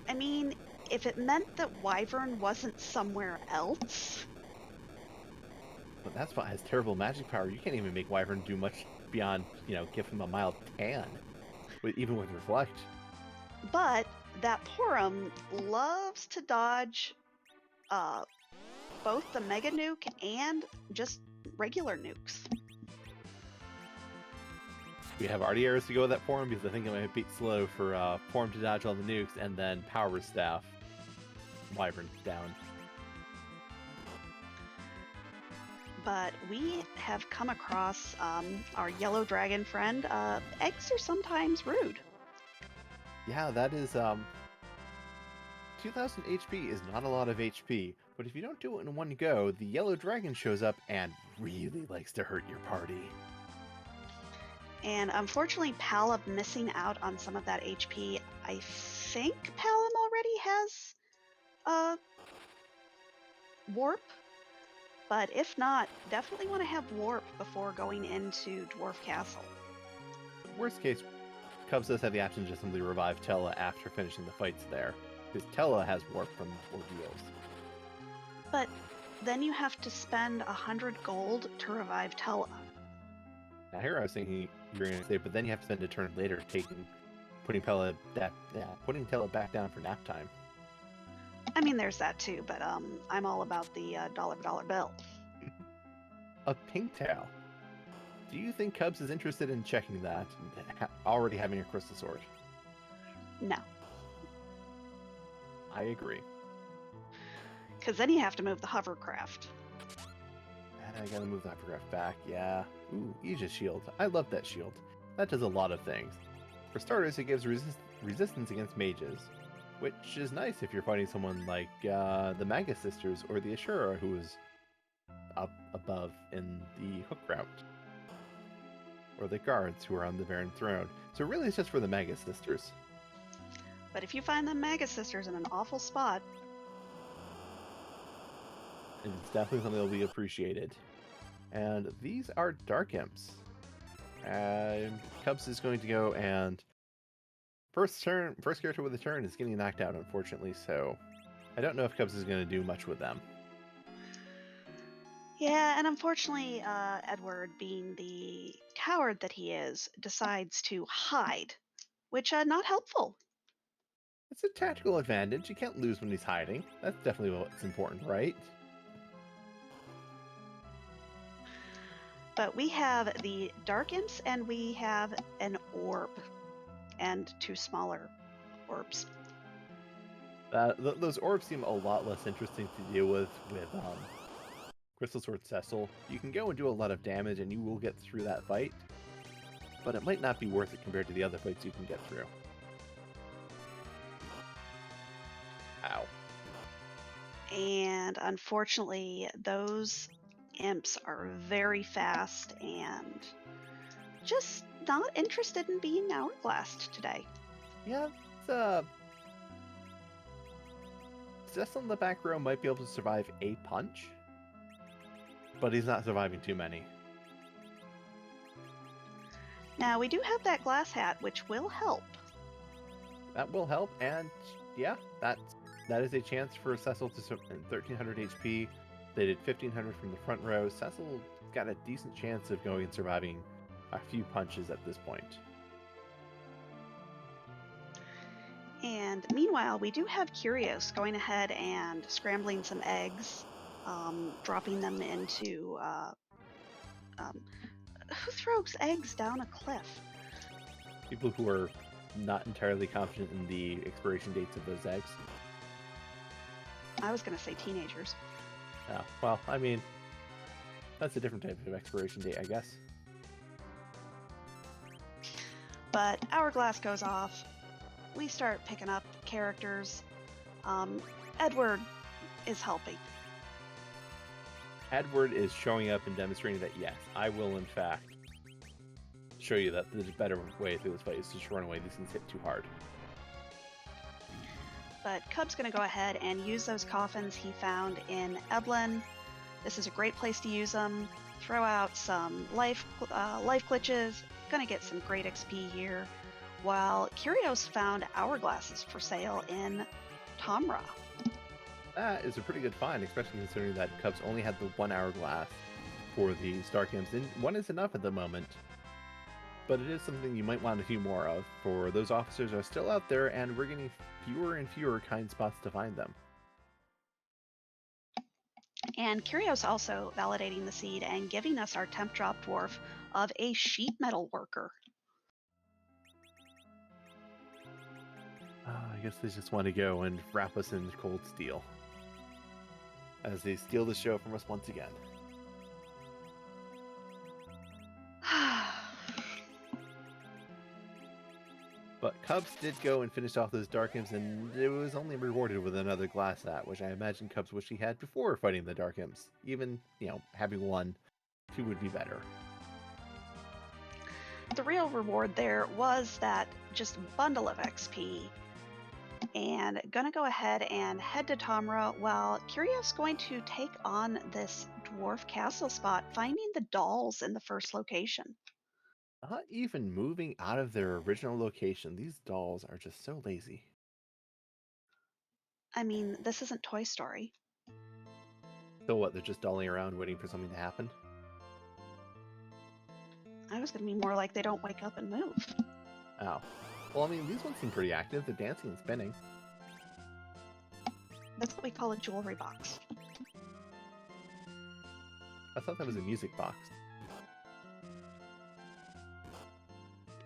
I mean, if it meant that Wyvern wasn't somewhere else... But that spot has terrible magic power. You can't even make Wyvern do much beyond, give him a mild tan. Even with Reflect. But that Porum loves to dodge both the Mega Nuke and just regular nukes. We have already arrows to go with that Porum because I think it might be slow for Porum to dodge all the nukes and then Power Staff. Wyvern down. But we have come across our yellow dragon friend. Eggs are sometimes rude. Yeah, that is 2000 HP is not a lot of HP, but if you don't do it in one go, the yellow dragon shows up and really likes to hurt your party. And unfortunately, Palom missing out on some of that HP. I think Palom already has Warp, but if not, definitely want to have Warp before going into Dwarf Castle. Worst case, Cubs does have the option to just simply revive Tella after finishing the fights there, because Tella has Warp from Ordeals. But then you have to spend 100 gold to revive Tella. Now here I was thinking you were going to say, but then you have to spend a turn later putting Tella back down for nap time. I mean, there's that too, but I'm all about the dollar bill. A pink tail. Do you think Cubs is interested in checking that, already having a Crystal Sword? No. I agree. Because then you have to move the hovercraft. And I gotta move the hovercraft back, yeah. Ooh, Aegis Shield. I love that shield. That does a lot of things. For starters, it gives resistance against mages, which is nice if you're fighting someone like the Magus Sisters or the Ashura, who is up above in the hook route. Or the guards who are on the Baron Throne. So really it's just for the Magus Sisters. But if you find the Magus Sisters in an awful spot... It's definitely something that will be appreciated. And these are Dark Imps. Cubs is going to go and first character with a turn is getting knocked out, unfortunately. So I don't know if Cubs is going to do much with them. Yeah, and unfortunately, Edward, being the coward that he is, decides to hide, which not helpful. It's a tactical advantage. You can't lose when he's hiding. That's definitely what's important, right? But we have the Dark Imps, and we have an orb, and 2 smaller orbs. Those orbs seem a lot less interesting to deal with Crystal Sword Cecil. You can go and do a lot of damage, and you will get through that fight, but it might not be worth it compared to the other fights you can get through. Ow. And unfortunately, those imps are very fast and just not interested in being hourglassed today. Yeah, Cecil in the back row might be able to survive a punch, but he's not surviving too many. Now, we do have that glass hat, which will help. That will help, and yeah, that is a chance for Cecil to survive 1300 HP. They did 1500 from the front row. Cecil got a decent chance of going and surviving a few punches at this point. And meanwhile, we do have Kyrios going ahead and scrambling some eggs, dropping them into... who throws eggs down a cliff? People who are not entirely confident in the expiration dates of those eggs. I was going to say teenagers. Oh, well, I mean, that's a different type of expiration date, I guess. But Hourglass goes off. We start picking up characters. Edward is helping. Edward is showing up and demonstrating that, yes, I will, in fact, show you that the better way through this fight is to just run away. These things hit too hard. But Cub's going to go ahead and use those coffins he found in Eblin. This is a great place to use them. Throw out some life glitches. Going to get some great XP here. While Kyrios found hourglasses for sale in Tomra. That is a pretty good find, especially considering that Cubs only had the 1 hourglass for the Dark Imps. And 1 is enough at the moment. But it is something you might want a few more of, for those officers are still out there, and we're getting fewer and fewer kind spots to find them. And Kyrios also validating the seed and giving us our temp drop dwarf of a sheet metal worker. I guess they just want to go and wrap us in cold steel, as they steal the show from us once again. But Cubs did go and finish off those Dark Imps, and it was only rewarded with another glass hat, which I imagine Cubs wish he had before fighting the Dark Imps. Even, having 1, 2 would be better. The real reward there was that just bundle of XP. And gonna go ahead and head to Tomra while Kyrios going to take on this dwarf castle spot, finding the dolls in the first location. Not even moving out of their original location. These dolls are just so lazy. I mean, this isn't Toy Story. So what, they're just dolling around waiting for something to happen? I was gonna be more like they don't wake up and move. Oh. Well, I mean, these ones seem pretty active. They're dancing and spinning. That's what we call a jewelry box. I thought that was a music box.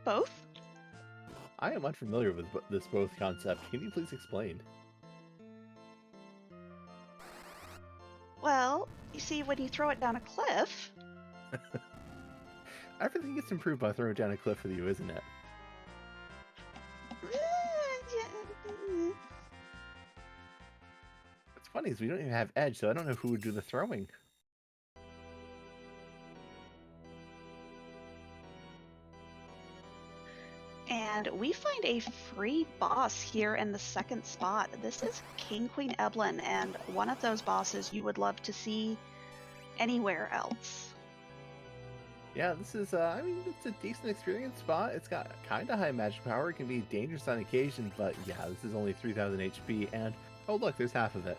Both? I am unfamiliar with this both concept. Can you please explain? Well, you see, when you throw it down a cliff... Everything gets improved by throwing down a cliff with you, isn't it? What's funny is we don't even have edge, so I don't know who would do the throwing. And we find a free boss here in the second spot. This is King Queen Eblin, and one of those bosses you would love to see anywhere else. Yeah, this is, I mean, it's a decent experience spot. It's got kind of high magic power. It can be dangerous on occasion, but yeah, this is only 3000 HP, and oh look, there's half of it.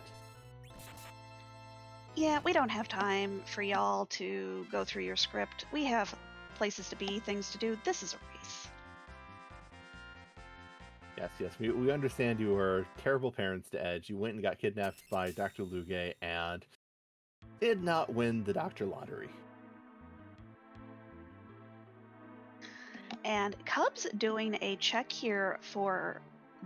Yeah, we don't have time for y'all to go through your script. We have places to be, things to do. This is a race. Yes, we understand you are terrible parents to Edge. You went and got kidnapped by Dr. Luge and did not win the doctor lottery. And Cub's doing a check here for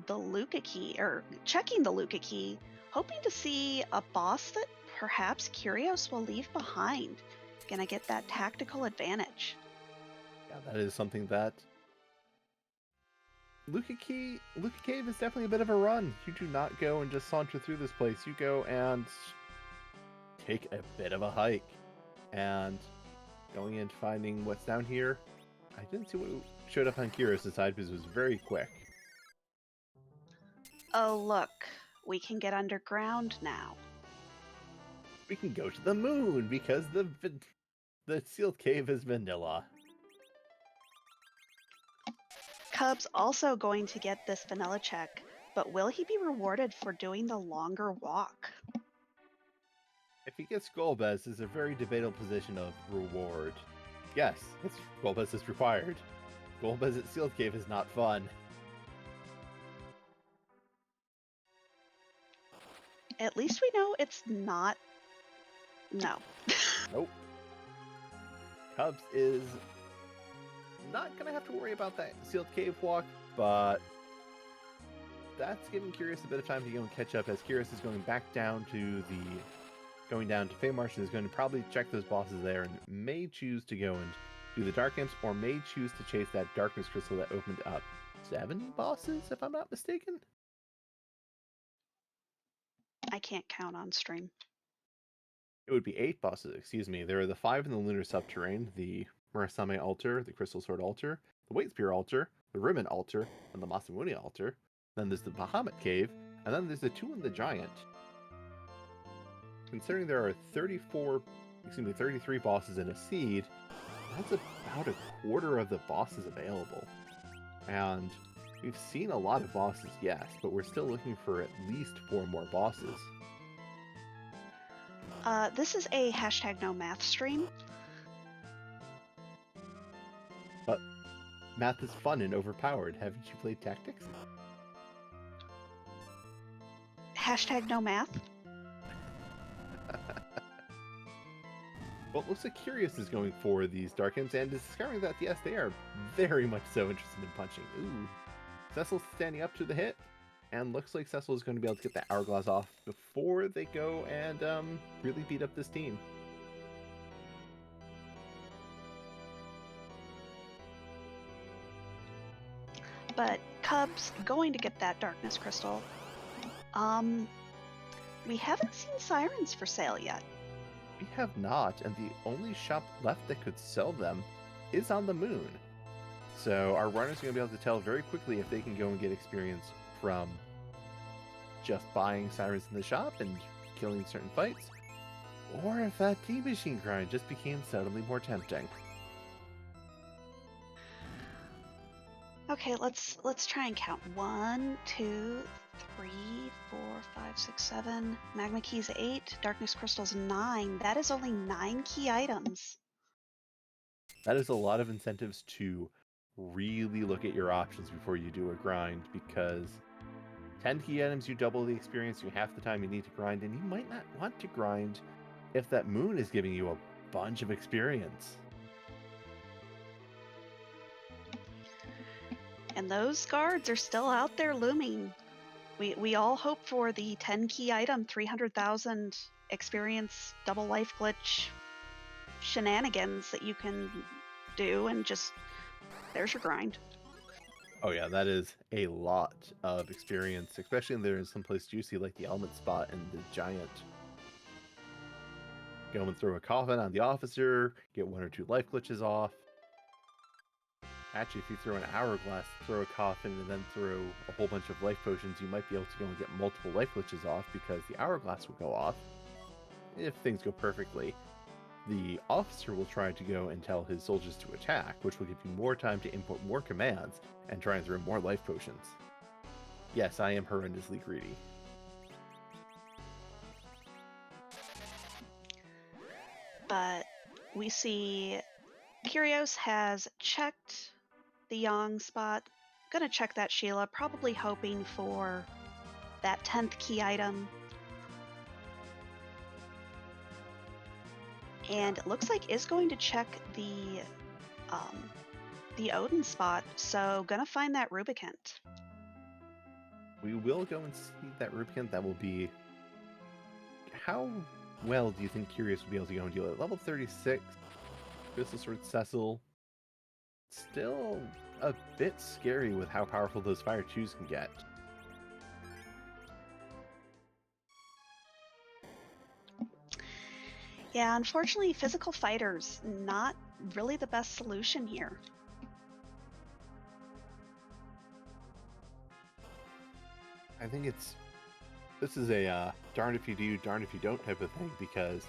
the Luca key, or checking the Luca key, hoping to see a boss that perhaps Kyrios will leave behind. Gonna get that tactical advantage. Yeah, that is something that Luca Cave is definitely a bit of a run. You do not go and just saunter through this place. You go and take a bit of a hike. And going and finding what's down here, I didn't see what showed up on Kyrios' side because it was very quick. Oh, look, we can get underground now. We can go to the moon because the sealed cave is vanilla. Cub's also going to get this vanilla check, but will he be rewarded for doing the longer walk? If he gets Golbez, it's a very debatable position of reward. Yes, Golbez is required. Golbez at Sealed Cave is not fun. At least we know it's not. No. Nope. Cubs is not going to have to worry about that Sealed Cave walk, but that's giving Kyrios a bit of time to go and catch up as Kyrios is going back down to Feymarsh and is going to probably check those bosses there and may choose to go and do the Dark Imps or may choose to chase that Darkness Crystal that opened up 7 bosses, if I'm not mistaken. I can't count on stream. It would be 8 bosses, excuse me. There are the 5 in the Lunar Subterrane, the Murasame Altar, the Crystal Sword Altar, the Weight Spear Altar, the Ribbon Altar, and the Masamune Altar. Then there's the Bahamut Cave, and then there's the 2 in the Giant. Considering there are 33 bosses in a seed, that's about a quarter of the bosses available. And we've seen a lot of bosses, yes, but we're still looking for at least 4 more bosses. This is a #no math stream. But math is fun and overpowered. Haven't you played Tactics? #no math. Well, it looks like Kyrios is going for these Dark Imps and is discovering that, yes, they are very much so interested in punching. Ooh. Cecil's standing up to the hit, and looks like Cecil is going to be able to get that Hourglass off before they go and really beat up this team. But Cub's going to get that Darkness Crystal. We haven't seen Sirens for sale yet. We have not, and the only shop left that could sell them is on the moon. So our runners are going to be able to tell very quickly if they can go and get experience from just buying Sirens in the shop and killing certain fights, or if that T-Machine grind just became suddenly more tempting. Okay, let's try and count. 1, 2, 3, 4, 5, 6, 7. Magma Key's 8. Darkness Crystal's 9. That is only 9 key items. That is a lot of incentives to really look at your options before you do a grind, because 10 key items, you double the experience, you half the time you need to grind, and you might not want to grind if that moon is giving you a bunch of experience. And those guards are still out there looming. We all hope for the 10 key item, 300,000 experience, double life glitch shenanigans that you can do, and just there's your grind. Oh yeah, that is a lot of experience, especially if there is someplace juicy like the element spot and the Giant. Go and throw a coffin on the officer, get 1 or 2 life glitches off. Actually, if you throw an hourglass, throw a coffin, and then throw a whole bunch of life potions, you might be able to go and get multiple life glitches off because the hourglass will go off if things go perfectly. the officer will try to go and tell his soldiers to attack, which will give you more time to input more commands and try and throw more life potions. Yes, I am horrendously greedy. But we see Kyrios has checked the Yang spot. Gonna check that, Sheila, probably hoping for that 10th key item. And it looks like is going to check the Odin spot, so gonna find that Rubicant. We will go and see that Rubicant. That will be... How well do you think Kyrios will be able to go and deal with it? Level 36, Crystal Sword Cecil. Still a bit scary with how powerful those Fire 2s can get. Yeah, unfortunately, physical fighters, not really the best solution here. I think this is a darned if you do, darned if you don't type of thing, because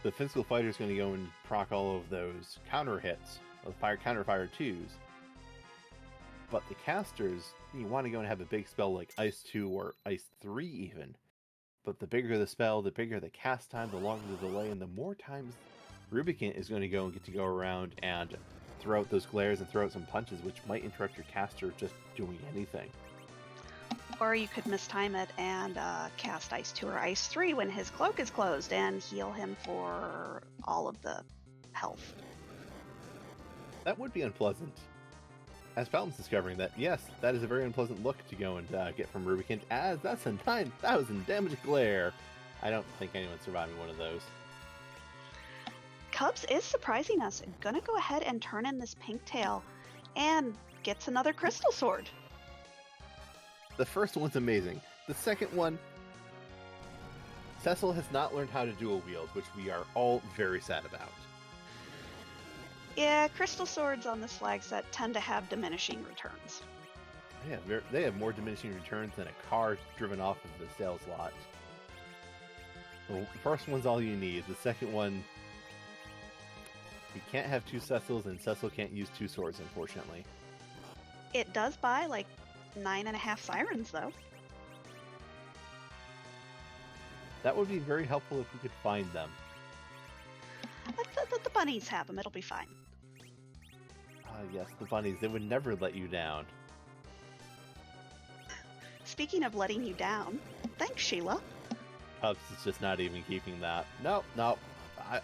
the physical fighter is going to go and proc all of those counter hits, of counter Fire 2s. But the casters, you want to go and have a big spell like Ice 2 or Ice 3 even. But the bigger the spell, the bigger the cast time, the longer the delay, and the more times Rubicant is going to go and get to go around and throw out those glares and throw out some punches, which might interrupt your caster just doing anything. Or you could mistime it and cast Ice 2 or Ice 3 when his cloak is closed and heal him for all of the health. That would be unpleasant. As Falm's discovering that, yes, that is a very unpleasant look to go and get from Rubicant, as that's a 9,000 damage glare. I don't think anyone's surviving one of those. Cubs is surprising us. Gonna go ahead and turn in this pink tail and gets another crystal sword. The first one's amazing. The second one, Cecil has not learned how to dual wield, which we are all very sad about. Yeah, crystal swords on this flag set tend to have diminishing returns. Yeah, they have more diminishing returns than a car driven off of the sales lot. The first one's all you need. The second one, you can't have two Cecils, and Cecil can't use two swords, unfortunately. It does buy like 9.5 sirens, though. That would be very helpful if we could find them. The bunnies have them. It'll be fine. Yes, the bunnies. They would never let you down. Speaking of letting you down, thanks, Sheila. Cubs is just not even keeping that. Nope.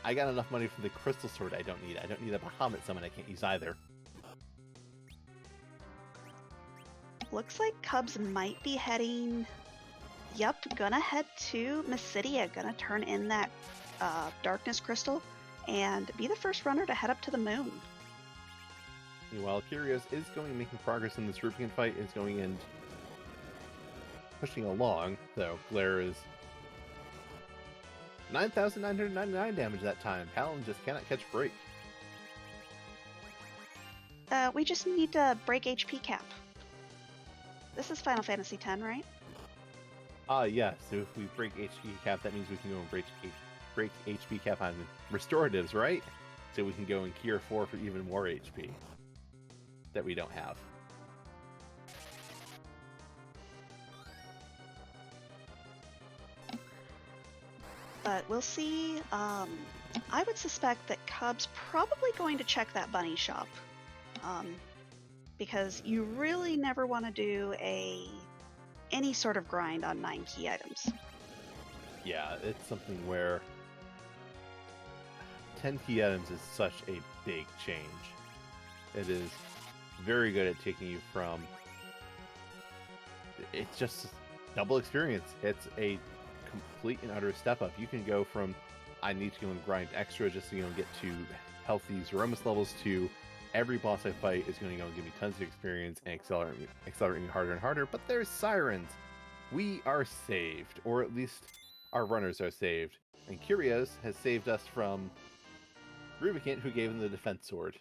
I got enough money for the crystal sword I don't need. I don't need a Bahamut summon I can't use either. Looks like Cubs might be heading... Yep, gonna head to Mysidia. Gonna turn in that darkness crystal and be the first runner to head up to the moon. Meanwhile, Kyrios is going and making progress in this Rubicant fight, is going and pushing along, though Glare is 9,999 damage that time. Paladin just cannot catch a break. We just need to break HP cap. This is Final Fantasy X, right? Yeah, so if we break HP cap, that means we can go and break HP cap on restoratives, right? So we can go and cure 4 for even more HP that we don't have. But we'll see. I would suspect that Cub's probably going to check that bunny shop. Because you really never want to do any sort of grind on 9 key items. Yeah, it's something where 10 key items is such a big change. It is very good at taking you from... It's just double experience. It's a complete and utter step up. You can go from, I need to go and grind extra just to get to healthy Zeromus levels, to every boss I fight is going to go and give me tons of experience and accelerate me harder and harder. But there's sirens. We are saved, or at least our runners are saved. And Kyrios has saved us from Rubicant, who gave him the defense sword.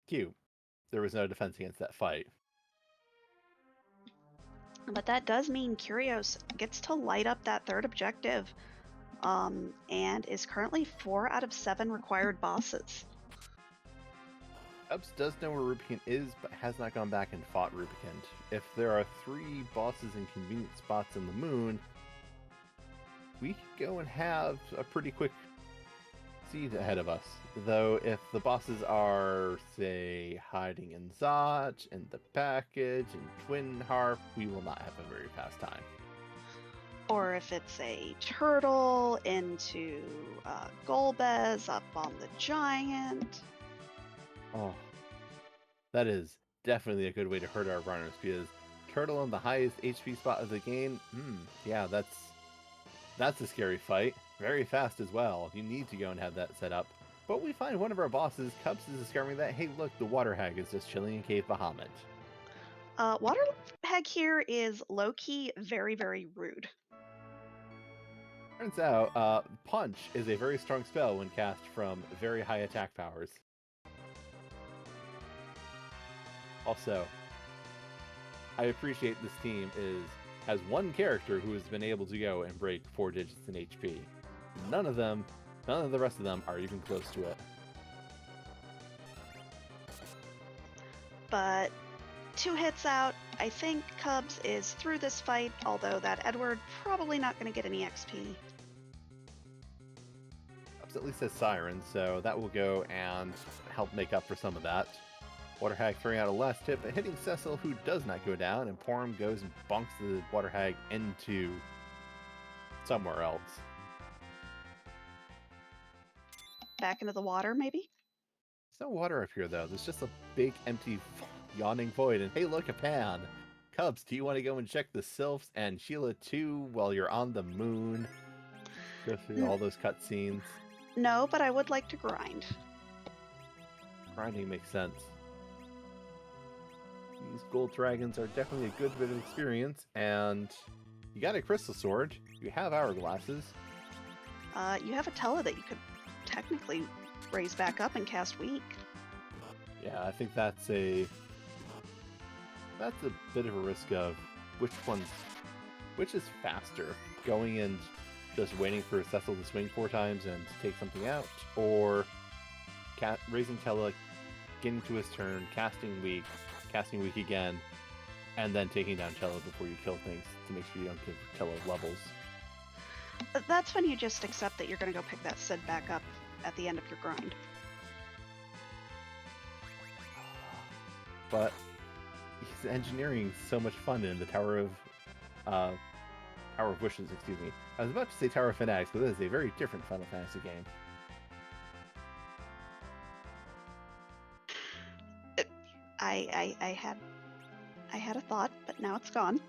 Q. There was no defense against that fight. But that does mean Kyrios gets to light up that third objective. and is currently 4 out of 7 required bosses. Cubs does know where Rubicon is, but has not gone back and fought Rubicon. If there are 3 bosses in convenient spots in the moon, we could go and have a pretty quick seed ahead of us. Though if the bosses are, say, hiding in Zot, in the package, in Twin Harp, we will not have a very fast time. Or if it's a turtle into Golbez up on the giant. Oh, that is definitely a good way to hurt our runners, because turtle on the highest HP spot of the game, yeah, that's a scary fight. Very fast as well. You need to go and have that set up. But we find one of our bosses, Cubs, is discovering that, hey, look, the water hag is just chilling in Cave Bahamut. Water hag here is low-key very, very rude. Turns out, Punch is a very strong spell when cast from very high attack powers. Also, I appreciate this team has one character who has been able to go and break 4 digits in HP. None of the rest of them are even close to it. But 2 hits out, I think Cubs is through this fight, although that Edward probably not going to get any XP. Cubs at least has Siren, so that will go and help make up for some of that. Water Hag throwing out a last hit, but hitting Cecil, who does not go down, and Porum goes and bonks the Water Hag into somewhere else. Back into the water, maybe? There's no water up here, though. There's just a big, empty, yawning void. And hey, look, a pan! Cubs, do you want to go and check the Sylphs and Sheila too while you're on the moon? Go through all those cutscenes. No, but I would like to grind. Grinding makes sense. These gold dragons are definitely a good bit of experience, and you got a crystal sword, you have hourglasses. You have a Tela that you could technically raise back up and cast weak. Yeah, I think that's a bit of a risk of which is faster, going and just waiting for Cecil to swing 4 times and take something out, or raising Tela, getting to his turn, casting weak again, and then taking down Tela before you kill things to make sure you don't give Tela levels. That's when you just accept that you're going to go pick that Sid back up at the end of your grind. But he's engineering so much fun in the Tower of Wishes, excuse me. I was about to say Tower of Fanatics, but this is a very different Final Fantasy game. I had a thought, but now it's gone.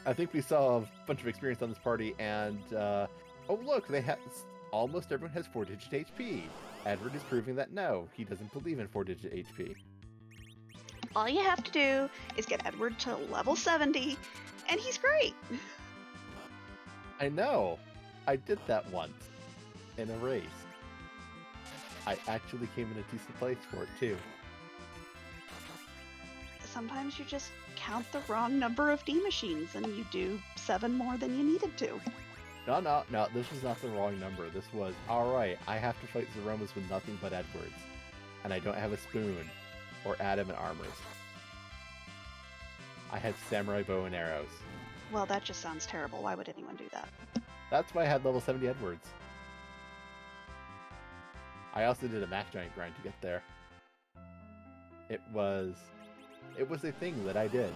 I think we saw a bunch of experience on this party, and oh look, almost everyone has 4-digit HP. Edward is proving that no, he doesn't believe in 4-digit HP. All you have to do is get Edward to level 70, and he's great. I know. I did that once in a race. I actually came in a decent place for it too. Sometimes you just count the wrong number of D machines and you do 7 more than you needed to. No, this was not the wrong number. This was, alright, I have to fight Zeromus with nothing but Edwards. And I don't have a spoon or adamant armors. I had samurai bow and arrows. Well, that just sounds terrible. Why would anyone do that? That's why I had level 70 Edwards. I also did a Mac Giant grind to get there. It was a thing that I did.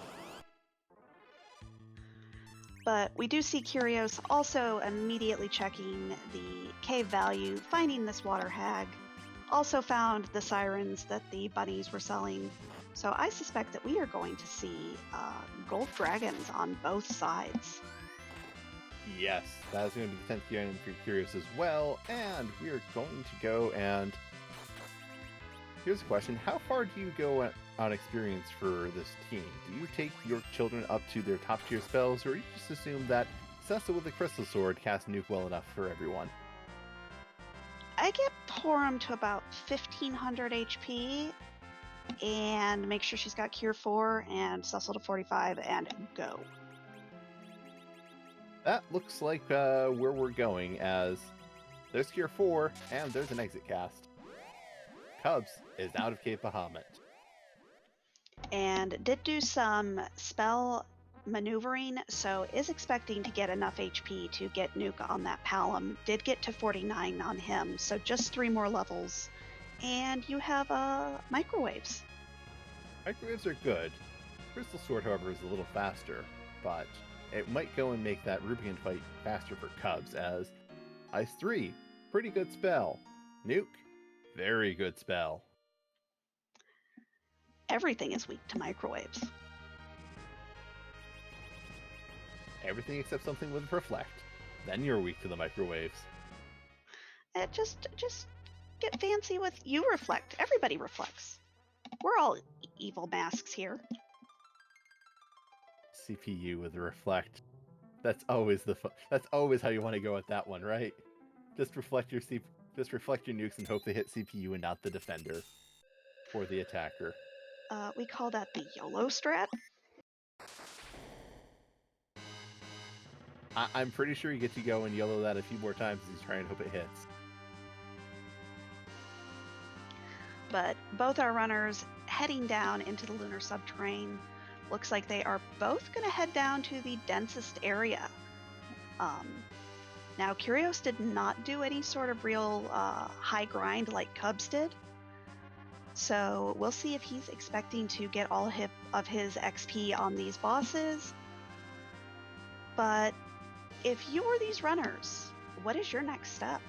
But we do see Kyrios also immediately checking the cave value, finding this water hag, also found the sirens that the bunnies were selling. So I suspect that we are going to see gold dragons on both sides. Yes, that is going to be the 10th game for Kyrios as well, and we are going to go and... Here's a question. How far do you go on experience for this team? Do you take your children up to their top tier spells, or you just assume that Cecil with the Crystal Sword casts Nuke well enough for everyone? I get Porum to about 1500 HP, and make sure she's got Cure 4, and Cecil to 45, and go. That looks like where we're going, as there's Cure 4, and there's an exit cast. Cubs is out of Cape Bahamut. And did do some spell maneuvering, so is expecting to get enough HP to get Nuke on that Palom. Did get to 49 on him, so just 3 more levels. And you have microwaves. Microwaves are good. Crystal Sword, however, is a little faster, but it might go and make that Rubicon fight faster for Cubs, as Ice 3, pretty good spell. Nuke, very good spell. Everything is weak to microwaves. Everything except something with Reflect. Then you're weak to the microwaves. Just get fancy with you reflect. Everybody reflects. We're all evil masks here. CPU with Reflect. That's always that's always how you want to go with that one, right? Just reflect your nukes and hope they hit CPU and not the defender or the attacker. We call that the YOLO strat. I'm pretty sure you get to go and YOLO that a few more times as you try and hope it hits. But both our runners heading down into the lunar subterrane. Looks like they are both going to head down to the densest area. Now, Kyrios did not do any sort of real high grind like Cubs did. So we'll see if he's expecting to get all of his XP on these bosses. But if you were these runners, what is your next step?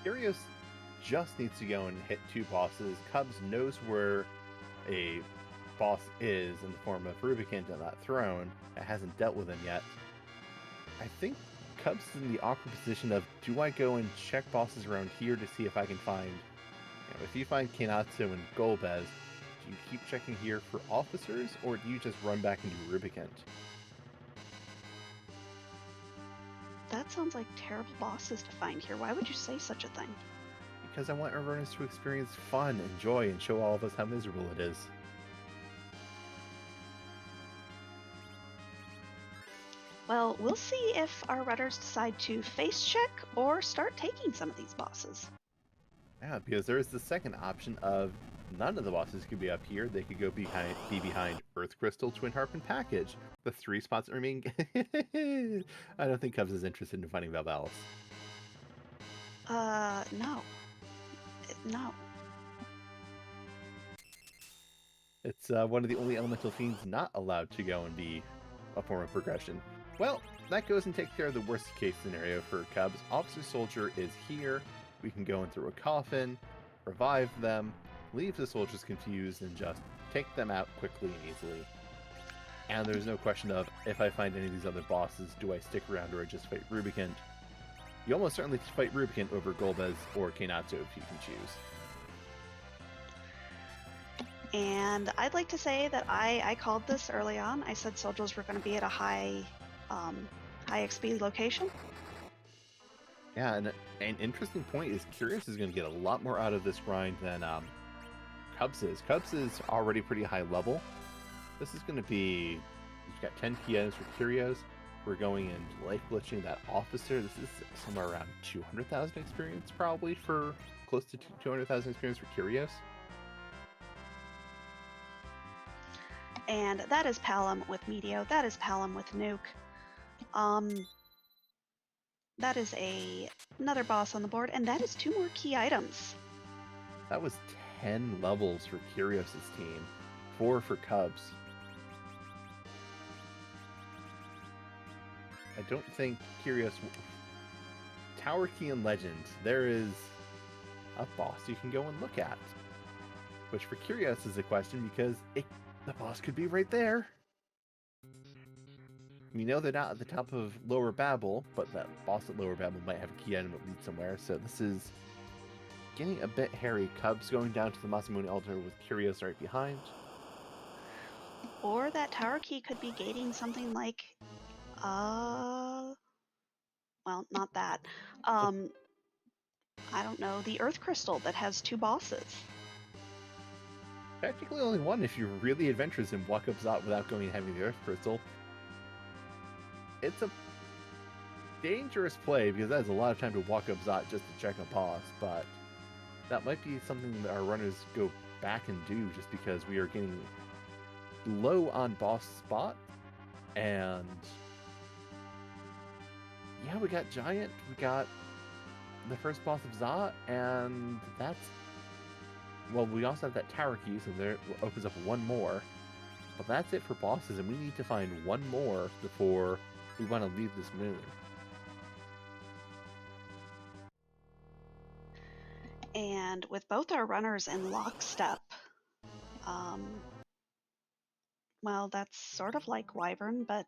Kyrios just needs to go and hit 2 bosses. Cubs knows where a boss is in the form of Rubicon on that throne. It hasn't dealt with him yet. I think Cubs is in the awkward position of, do I go and check bosses around here to see if I can find, if you find Kenatsu and Golbez, do you keep checking here for officers, or do you just run back into Rubicon? That sounds like terrible bosses to find here. Why would you say such a thing? Because I want our runners to experience fun and joy and show all of us how miserable it is. Well, we'll see if our runners decide to face check or start taking some of these bosses. Yeah, because there is the second option of none of the bosses could be up here. They could go behind Earth Crystal, Twin Harp, and Package. The 3 spots that remain. I don't think Cubs is interested in finding Valvalis. No. No. It's one of the only elemental fiends not allowed to go and be a form of progression. Well, that goes and takes care of the worst case scenario for Cubs. Officer Soldier is here. We can go in through a coffin, revive them, leave the soldiers confused, and just take them out quickly and easily. And there's no question of, if I find any of these other bosses, do I stick around or just fight Rubicon? You almost certainly fight Rubicon over Golbez or Kenatsu if you can choose. And I'd like to say that I called this early on. I said soldiers were going to be at a high XP location. Yeah, and an interesting point is Kyrios is going to get a lot more out of this grind than Cubs is. Cubs is already pretty high level. This is going to be, we've got 10 PNs for Kyrios. We're going in life glitching that officer. This is somewhere around 200,000 experience probably for, close to 200,000 experience for Kyrios. And that is Palom with Meteo. That is Palom with Nuke. That is another boss on the board, and that is 2 more key items. That was 10 levels for Kyrios' team, 4 for Cubs. I don't think Kyrios... Tower Key and Legend, there is a boss you can go and look at. Which for Kyrios is a question because the boss could be right there. We know they're not at the top of Lower Babel, but that boss at Lower Babel might have a key item that leads somewhere, so this is getting a bit hairy. Cubs going down to the Masamune altar with Kyrios right behind. Or that tower key could be gating something like, well, not that. I don't know, the Earth Crystal that has 2 bosses. Technically only 1 if you're really adventurous and walk up Zot without going and having the Earth Crystal. it's a dangerous play because that is a lot of time to walk up Zot just to check a boss, but that might be something that our runners go back and do just because we are getting low on boss spot. And yeah, we got Giant, we got the first boss of Zot, and that's, well, we also have that tower key, so there opens up one more. But that's it for bosses, and we need to find one more before we want to leave this moon. And with both our runners in lockstep, well, that's sort of like Wyvern, but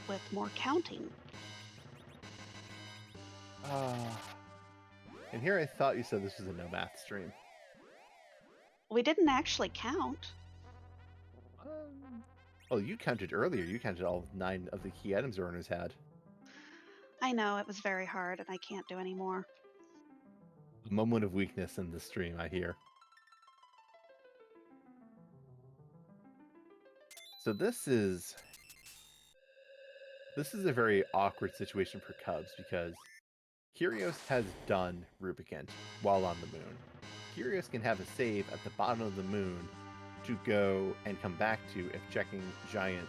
with more counting. And here I thought you said this was a no math stream. We didn't actually count. Well, you counted earlier. You counted all 9 of the key items our runners had. I know, it was very hard, and I can't do any more. A moment of weakness in the stream, I hear. So this is a very awkward situation for Cubs because Kyrios has done Rubicant while on the moon. Kyrios can have a save at the bottom of the moon to go and come back to if checking Giant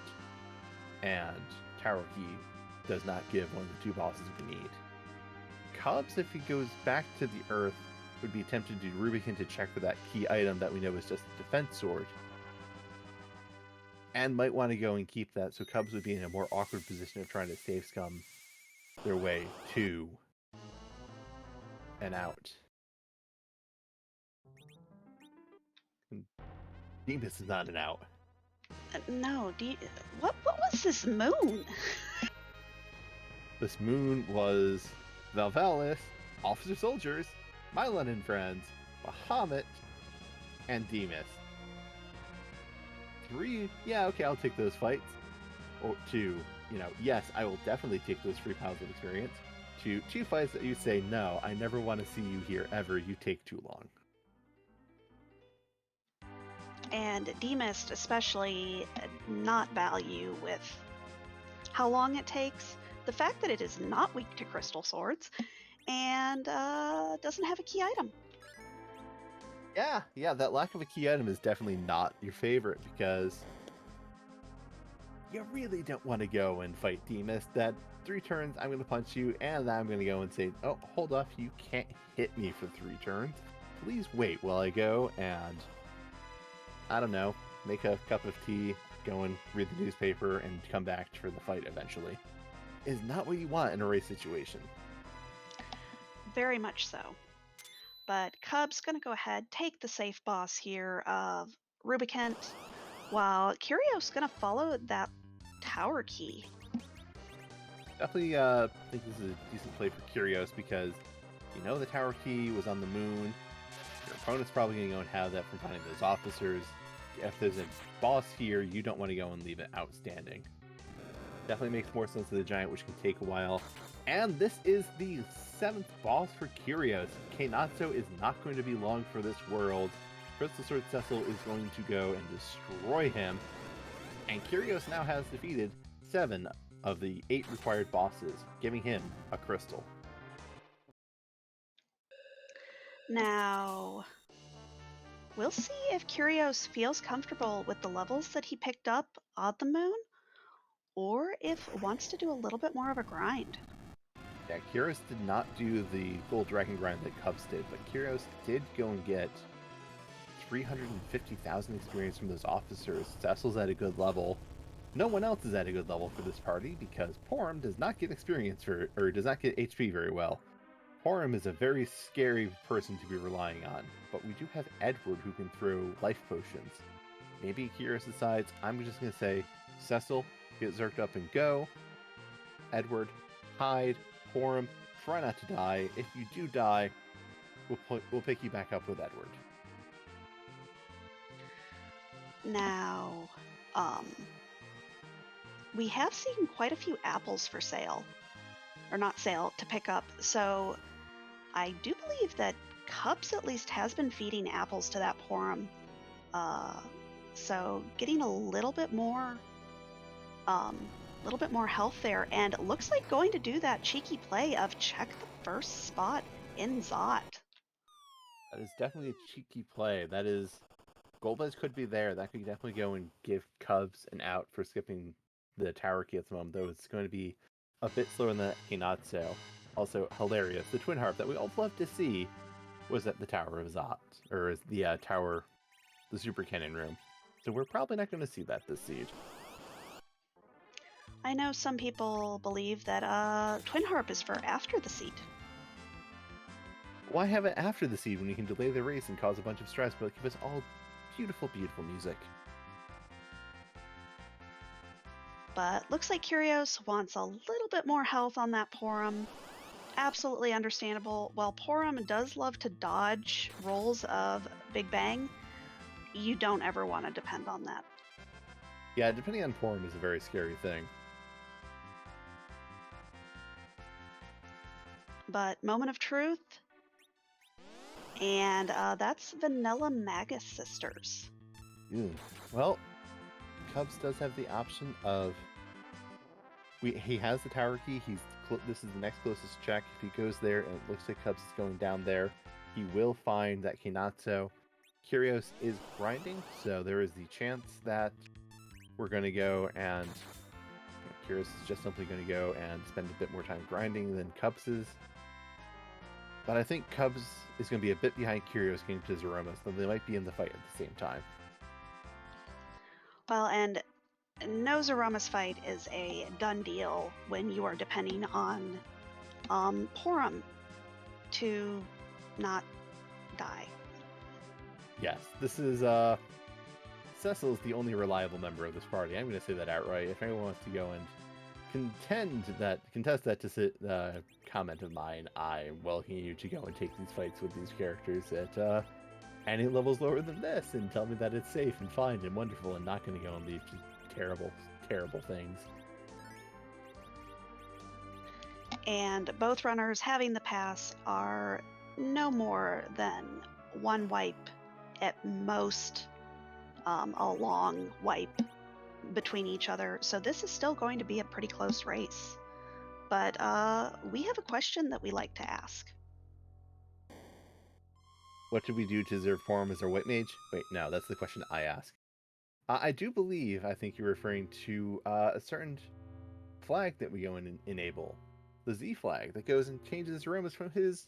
and Tower Key does not give one of the 2 bosses we need. Cubs, if he goes back to the Earth, would be tempted to do Rubicant to check for that key item that we know is just a defense sword. And might want to go and keep that, so Cubs would be in a more awkward position of trying to save scum their way to and out. And Demas is not an out. No, what was this moon? This moon was Valvalis, Officer Soldiers, my London friends, Bahamut, and Demas. 3, yeah, okay, I'll take those fights. Or 2, yes, I will definitely take those free piles of experience. 2 fights that you say, no, I never want to see you here ever, you take too long. And Demas especially not value with how long it takes, the fact that it is not weak to crystal swords, and doesn't have a key item. Yeah, that lack of a key item is definitely not your favorite because you really don't want to go and fight Demas. That 3 turns, I'm going to punch you, and then I'm going to go and say, oh, hold up, you can't hit me for 3 turns. Please wait while I go and, I don't know, make a cup of tea, go and read the newspaper, and come back for the fight eventually. Is not what you want in a race situation. Very much so. But Cub's going to go ahead, take the safe boss here of Rubicant, while Kyrios going to follow that tower key. Definitely think this is a decent play for Kyrios because the tower key was on the moon. Your opponent's probably going to go and have that from finding those officers. If there's a boss here, you don't want to go and leave it outstanding. Definitely makes more sense to the Giant, which can take a while. And this is the 7th boss for Kyrios. Kainatsu is not going to be long for this world. Crystal Sword Cecil is going to go and destroy him. And Kyrios now has defeated 7 of the 8 required bosses, giving him a crystal. Now, we'll see if Kyrios feels comfortable with the levels that he picked up on the moon, or if wants to do a little bit more of a grind. Yeah, Kyrios did not do the full dragon grind that Cubs did, but Kyrios did go and get 350,000 experience from those officers. Cecil's at a good level. No one else is at a good level for this party because Porum does not get experience or does not get HP very well. Porum is a very scary person to be relying on, but we do have Edward who can throw life potions. Maybe Kyrios decides, I'm just going to say, Cecil, get zerked up and go. Edward, hide. Porum, try not to die. If you do die, we'll pick you back up with Edward. Now, we have seen quite a few apples for sale, or not sale, to pick up, so I do believe that Cubs at least has been feeding apples to that Porum, so getting a little bit more A little bit more health there, and looks like going to do that cheeky play of check the first spot in Zot. That is definitely a cheeky play. That is... Golbez could be there. That could definitely go and give Cubs an out for skipping the tower key at the moment, though it's going to be a bit slower than that Hinatsu. Also, hilarious. The Twin Harp that we all love to see was at the Tower of Zot, or the tower, the Super Cannon room. So we're probably not going to see that this siege. I know some people believe that Twin Harp is for after the seed. Why have it after the seed when you can delay the race and cause a bunch of stress, but give us all beautiful, beautiful music? But looks like Kyrios wants a little bit more health on that Porum. Absolutely understandable. While Porum does love to dodge rolls of Big Bang, you don't ever want to depend on that. Yeah, depending on Porum is a very scary thing. But moment of truth, and that's Vanilla Magus Sisters. Well, Cubs does have the option of... He has the tower key. This is the next closest check. If he goes there and it looks like Cubs is going down there, he will find that Hinatsu. Kyrios is grinding, so there is the chance that we're going to go and... Kyrios is just simply going to go and spend a bit more time grinding than Cubs is. But I think Cubs is going to be a bit behind Kyrios getting to Zeromus, though they might be in the fight at the same time. Well, and no Zeromus fight is a done deal when you are depending on Porum to not die. Yes, this is Cecil is the only reliable member of this party. I'm going to say that outright. If anyone wants to go and contest that comment of mine, I'm welcoming you to go and take these fights with these characters at any levels lower than this, and tell me that it's safe and fine and wonderful, and not going to go and leave just terrible, terrible things. And both runners having the pass are no more than one wipe at most, a long wipe between each other. So this is still going to be a pretty close race. But we have a question that we like to ask. What should we do to deserve Porum as our white mage? Wait, no, that's the question I ask. I think you're referring to a certain flag that we go and enable. The Z flag that goes and changes Zeromus from his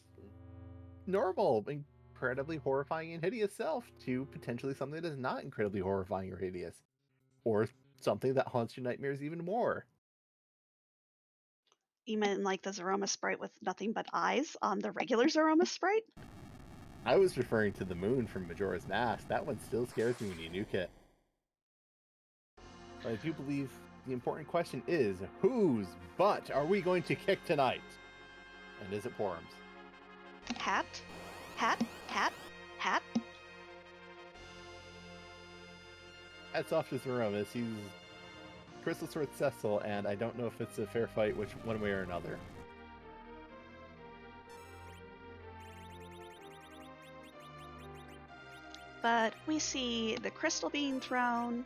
normal, incredibly horrifying and hideous self to potentially something that is not incredibly horrifying or hideous. Or something that haunts your nightmares even more. You mean like the Zeromus sprite with nothing but eyes on the regular Zeromus sprite? I was referring to the moon from Majora's Mask. That one still scares me when you nuke it. But I do believe the important question is, whose butt are we going to kick tonight? And is it Porum's? Hat? Hat? Hat? Hat? Hats off to Zeromus. He's Crystal Sword Cecil, and I don't know if it's a fair fight one way or another. But we see the crystal being thrown.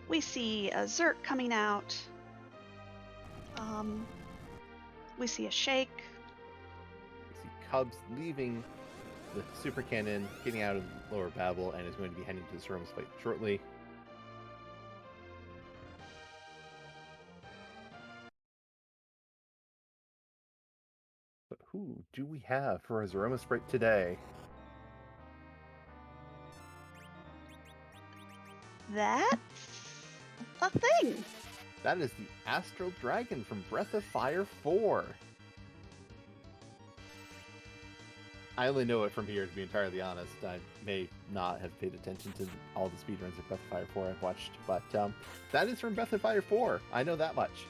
We see a Zerk coming out. We see a shake. We see Cubs leaving the Super Cannon, getting out of Lower Babel, and is going to be heading to the Zeromus fight shortly. But who do we have for a Zeromus sprite today? That's a thing. That is the Astral Dragon from Breath of Fire 4. I only know it from here, to be entirely honest. I may not have paid attention to all the speedruns of Breath of Fire 4 I've watched, but that is from Breath of Fire 4. I know that much.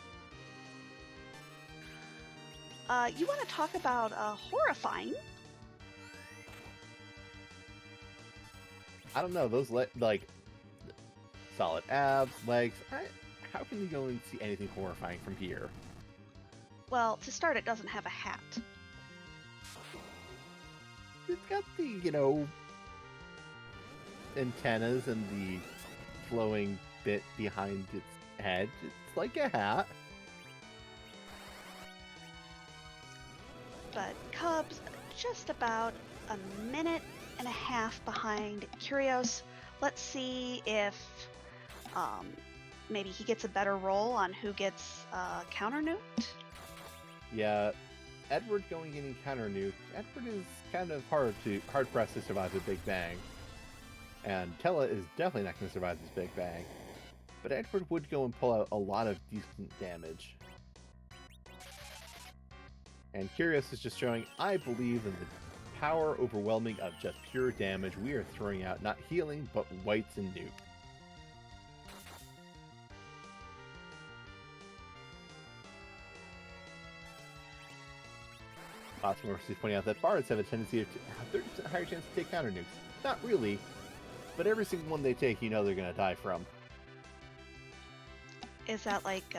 You want to talk about horrifying? I don't know, those solid abs, legs. How can you go and see anything horrifying from here? Well, to start, it doesn't have a hat. It's got the, antennas and the flowing bit behind its edge. It's like a hat. But Cubs just about a minute and a half behind Kyrios. Let's see if maybe he gets a better roll on who gets counter nuked. Yeah, Edward going in and counter nuke. Edward is kind of hard pressed to survive the Big Bang, and Tella is definitely not going to survive this Big Bang. But Edward would go and pull out a lot of decent damage. And Kyrios is just showing, I believe in the power overwhelming of just pure damage we are throwing out, not healing, but whites and nuke. Osmorph is pointing out that bards have a tendency to have 30% higher chance to take counter nukes. Not really, but every single one they take, you know they're going to die from. Is that like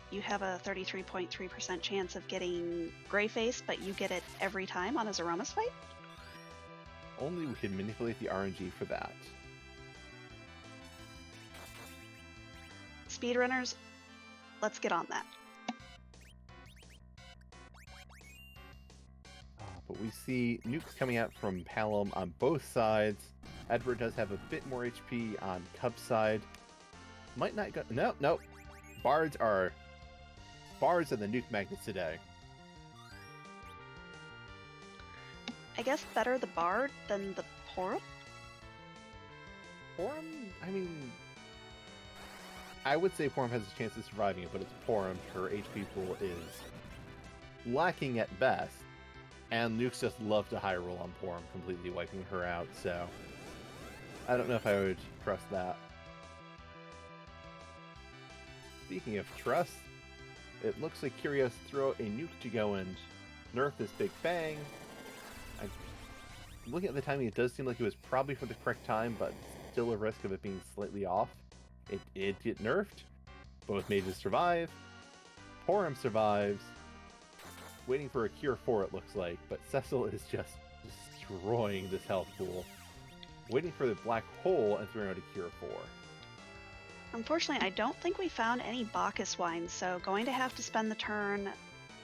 you have a 33.3% chance of getting Gray Face, but you get it every time on a Zeromus fight? Only we can manipulate the RNG for that. Speedrunners, let's get on that. But we see nukes coming out from Palom on both sides. Edward does have a bit more HP on Cub's side. Might not go... No. Bards are the nuke magnets today. I guess better the Bard than the Porum? Porum? I mean... I would say Porum has a chance of surviving it, but it's Porum. Her HP pool is lacking at best. And nukes just love to high roll on Porum, completely wiping her out, so... I don't know if I would trust that. Speaking of trust, it looks like Kyrios throw a nuke to go and nerf this Big Bang. Looking at the timing, it does seem like it was probably for the correct time, but still a risk of it being slightly off. It did get nerfed. Both mages survive. Porum survives. Waiting for a Cure 4, it looks like, but Cecil is just destroying this health pool. Waiting for the black hole and throwing out a Cure 4. Unfortunately, I don't think we found any Bacchus wine, so going to have to spend the turn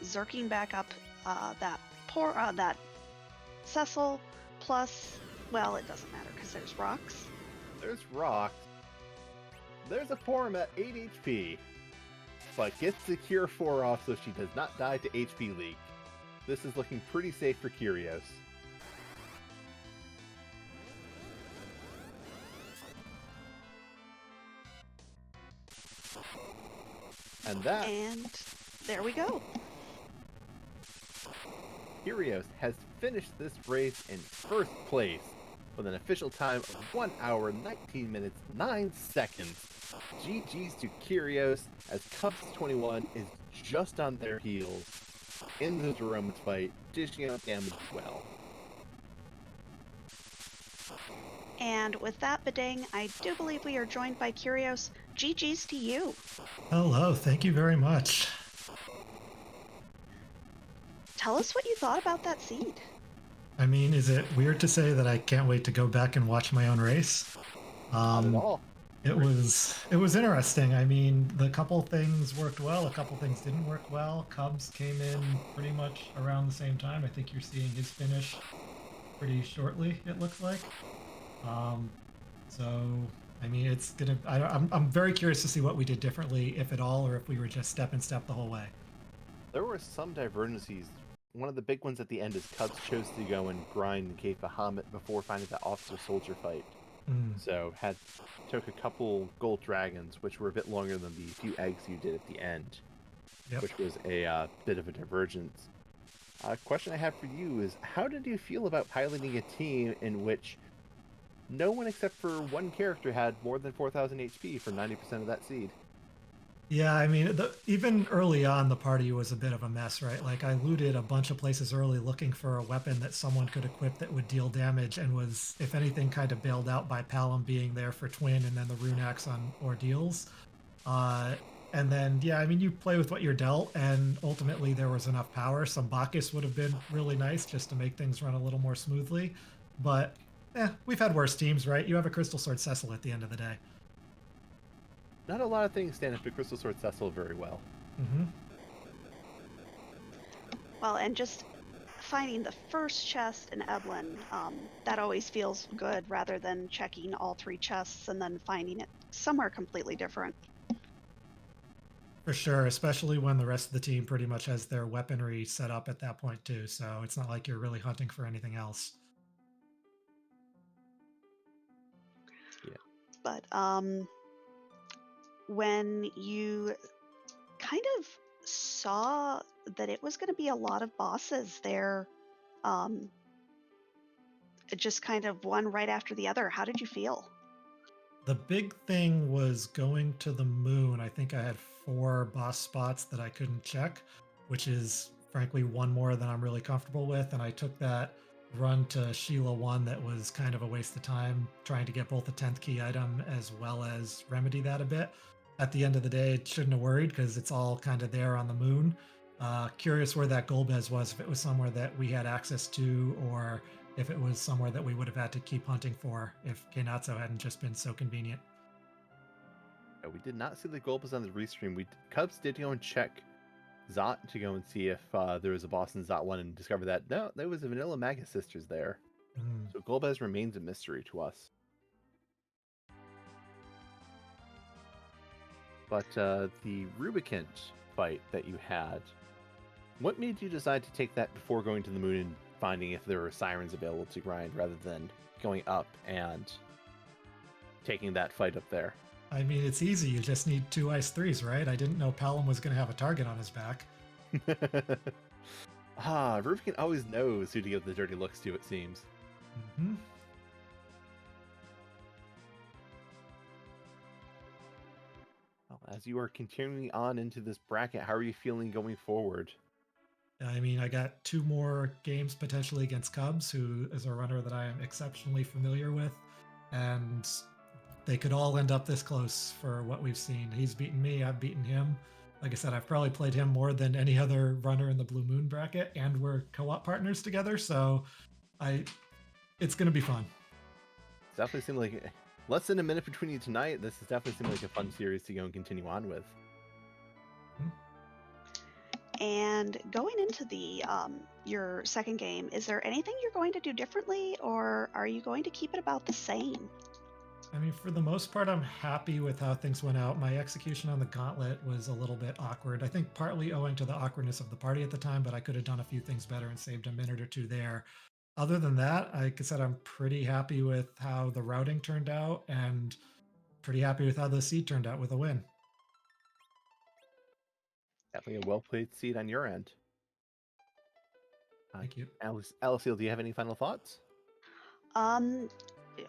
zerking back up that Cecil, plus, well, it doesn't matter because there's rocks. There's rocks. There's a Porum at 8 HP, but gets the Cure 4 off so she does not die to HP leak. This is looking pretty safe for Kyrios. And there we go. Kyrios has finished this race in first place with an official time of 1 hour, 19 minutes, 9 seconds. GG's to Kyrios as Cubs21 is just on their heels in the Zeromus fight, dishing out damage well. And with that, Bedang, I do believe we are joined by Kyrios. GG's to you. Hello, thank you very much. Tell us what you thought about that seed. I mean, is it weird to say that I can't wait to go back and watch my own race? Not at all. It was interesting. I mean, the couple things worked well, a couple things didn't work well. Cubs came in pretty much around the same time. I think you're seeing his finish pretty shortly, it looks like. So, I mean, it's gonna. I'm very curious to see what we did differently, if at all, or if we were just step and step the whole way. There were some divergencies. One of the big ones at the end is Cubs chose to go and grind and Cave Bahamut before finding that officer-soldier fight. So took a couple gold dragons, which were a bit longer than the few eggs you did at the end, which was a bit of a divergence. Question I have for you is, how did you feel about piloting a team in which no one except for one character had more than 4,000 HP for 90% of that seed? Yeah, I mean, even early on, the party was a bit of a mess, right? Like, I looted a bunch of places early looking for a weapon that someone could equip that would deal damage, and was, if anything, kind of bailed out by Palom being there for Twin and then the Rune Axe on Ordeals. And then, yeah, I mean, you play with what you're dealt, and ultimately there was enough power. Some Bacchus would have been really nice just to make things run a little more smoothly. But, we've had worse teams, right? You have a Crystal Sword Cecil at the end of the day. Not a lot of things stand up to Crystal Sword Cecil very well. Mm-hmm. Well, and just finding the first chest in Eblin, that always feels good rather than checking all 3 chests and then finding it somewhere completely different. For sure, especially when the rest of the team pretty much has their weaponry set up at that point too. So it's not like you're really hunting for anything else. Yeah. But when you kind of saw that it was going to be a lot of bosses there, just kind of one right after the other, how did you feel? The big thing was going to the moon. I think I had 4 boss spots that I couldn't check, which is frankly one more than I'm really comfortable with. And I took that run to Sheila 1 that was kind of a waste of time trying to get both the 10th key item as well as remedy that a bit. At the end of the day, it shouldn't have worried because it's all kind of there on the moon. Curious where that Golbez was, if it was somewhere that we had access to or if it was somewhere that we would have had to keep hunting for if Kenatsu hadn't just been so convenient. We did not see the Gulpus on the restream. Cubs did go and check Zot to go and see if there was a boss in Zot 1 and discover that no, there was a Vanilla Magus Sisters there. Mm. So Golbez remains a mystery to us. But the Rubicant fight that you had, what made you decide to take that before going to the moon and finding if there were sirens available to grind rather than going up and taking that fight up there? I mean, it's easy. You just need 2 ice 3s, right? I didn't know Palom was going to have a target on his back. Rubicant always knows who to give the dirty looks to, it seems. Mm-hmm. Well, as you are continuing on into this bracket, how are you feeling going forward? I mean, I got 2 more games potentially against Cubs, who is a runner that I am exceptionally familiar with. And they could all end up this close for what we've seen. He's beaten me, I've beaten him. Like I said, I've probably played him more than any other runner in the Blue Moon bracket, and we're co-op partners together, so it's going to be fun. It's definitely seemed like less than a minute between you tonight. This has definitely seemed like a fun series to go and continue on with. And going into the your second game, is there anything you're going to do differently, or are you going to keep it about the same? I mean, for the most part, I'm happy with how things went out. My execution on the gauntlet was a little bit awkward. I think partly owing to the awkwardness of the party at the time, but I could have done a few things better and saved a minute or 2 there. Other than that, like I said, I'm pretty happy with how the routing turned out and pretty happy with how the seed turned out with a win. Definitely a well-played seed on your end. Thank you. Aliceel, do you have any final thoughts?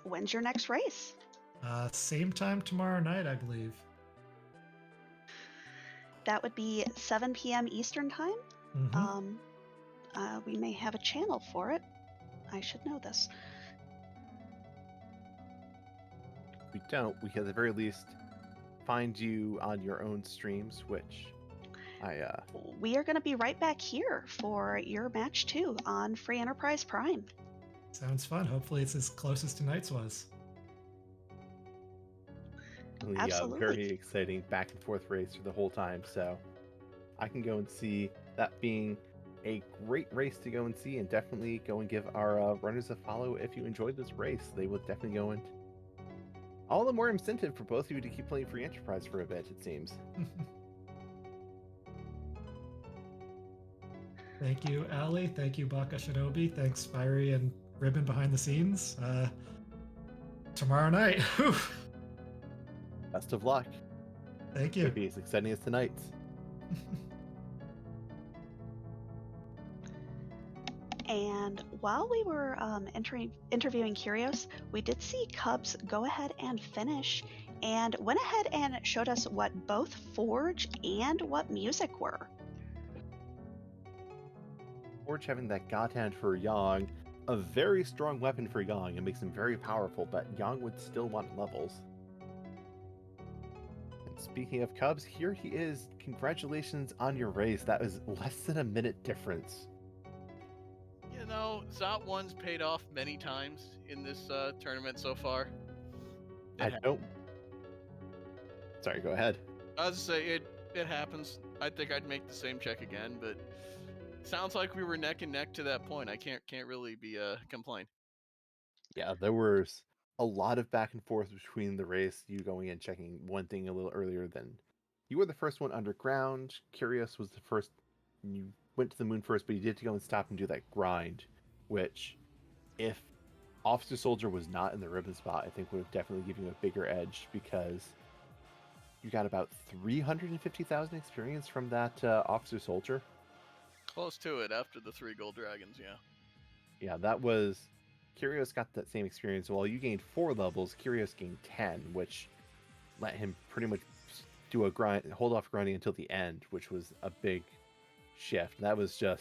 When's your next race? Same time tomorrow night, I believe. That would be 7 p.m. Eastern time. Mm-hmm. We may have a channel for it. I should know this. If we don't, we can at the very least find you on your own streams, which we are going to be right back here for your match 2 on Free Enterprise Prime. Sounds fun. Hopefully it's as close as tonight's was. Absolutely. Very exciting back and forth race for the whole time, so I can go and see that being a great race to go and see, and definitely go and give our runners a follow if you enjoyed this race. They will definitely go and all the more incentive for both of you to keep playing Free Enterprise for a bit, it seems. Thank you, Ali. Thank you, Baka Shinobi. Thanks, Fiery and Ribbon behind the scenes. Tomorrow night. Best of luck. Thank you. Could be as exciting as tonight's. And while we were interviewing Kyrios, we did see Cubs go ahead and finish, and went ahead and showed us what both Forge and what music were. Forge having that God Hand for Yang, a very strong weapon for Yang. It makes him very powerful, but Yang would still want levels. And speaking of Cubs, here he is. Congratulations on your race. That was less than a minute difference. You know, Zot 1's paid off many times in this tournament so far. Sorry, go ahead. I was gonna say it happens. I think I'd make the same check again, but sounds like we were neck and neck to that point. I can't really be complain. Yeah, there was a lot of back and forth between the race, you going and checking one thing a little earlier than you were the first one underground. Kyrios was the first. You went to the moon first, but you did to go and stop and do that grind, which, if Officer Soldier was not in the ribbon spot, I think would have definitely given you a bigger edge, because you got about 350,000 experience from that Officer Soldier. Close to it after the 3 gold dragons, yeah. Yeah, that was... Kyrios got that same experience. While you gained 4 levels, Kyrios gained 10, which let him pretty much do a grind, hold off grinding until the end, which was a big shift. That was a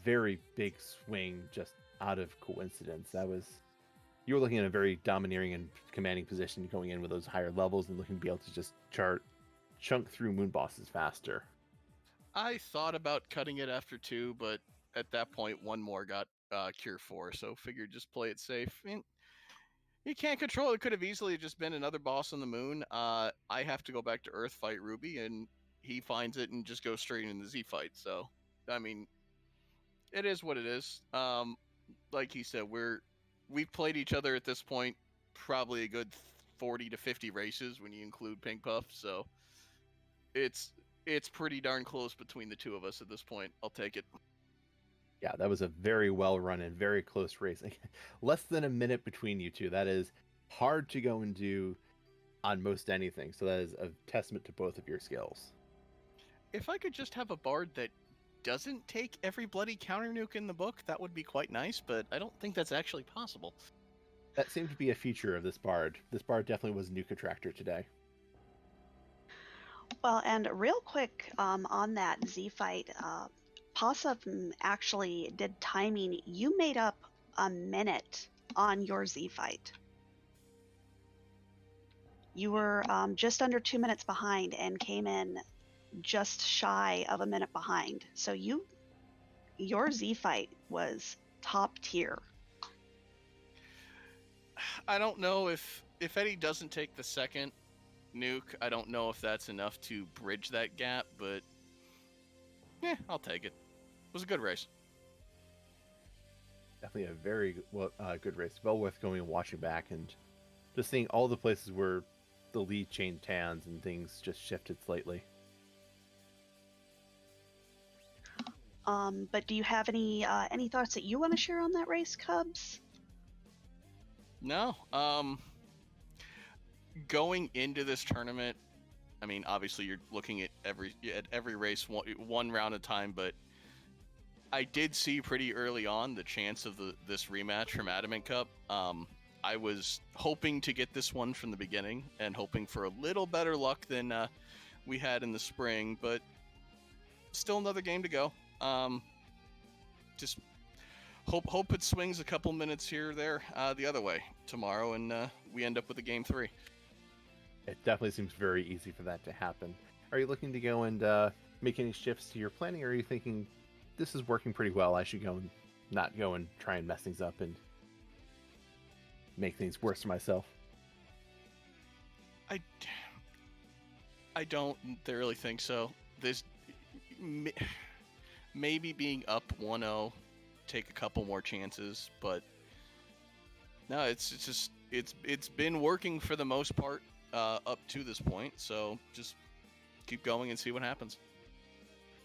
very big swing just out of coincidence. You were looking at a very domineering and commanding position going in with those higher levels and looking to be able to just chunk through moon bosses faster. I thought about cutting it after 2, but at that point 1 more got Cure 4, so figured just play it safe. I mean, you can't control it. Could have easily just been another boss on the moon. I have to go back to Earth, fight Ruby, and he finds it and just goes straight into the Z fight. So, I mean, it is what it is. Like he said, we've played each other at this point probably a good 40 to 50 races when you include Pink Puff. So, it's pretty darn close between the two of us at this point. I'll take it. Yeah, that was a very well run and very close race. Less than a minute between you two. That is hard to go and do on most anything. So that is a testament to both of your skills. If I could just have a bard that doesn't take every bloody counter nuke in the book, that would be quite nice, but I don't think that's actually possible. That seemed to be a feature of this bard. This bard definitely was a nuke attractor today. Well, and real quick on that Z fight, Possum actually did timing. You made up a minute on your Z fight. You were just under 2 minutes behind and came in just shy of a minute behind. So your Z fight was top tier. I don't know if Eddie doesn't take the second nuke, I don't know if that's enough to bridge that gap, but I'll take it. It was a good race. Definitely a very good race. Well worth going and watching back and just seeing all the places where the lead changed hands and things just shifted slightly. But do you have any thoughts that you want to share on that race, Cubs? No. Going into this tournament, I mean, obviously you're looking at every race one round at a time, but I did see pretty early on the chance of this rematch from Adamant Cup. I was hoping to get this one from the beginning and hoping for a little better luck than we had in the spring, but still another game to go. Just hope it swings a couple minutes here or there the other way tomorrow, and we end up with a game 3. It definitely seems very easy for that to happen. Are you looking to go and make any shifts to your planning, or are you thinking this is working pretty well, I should go and not go and try and mess things up and make things worse for myself? I don't really think so. This maybe being up 1-0, take a couple more chances, but no, it's been working for the most part up to this point. So just keep going and see what happens.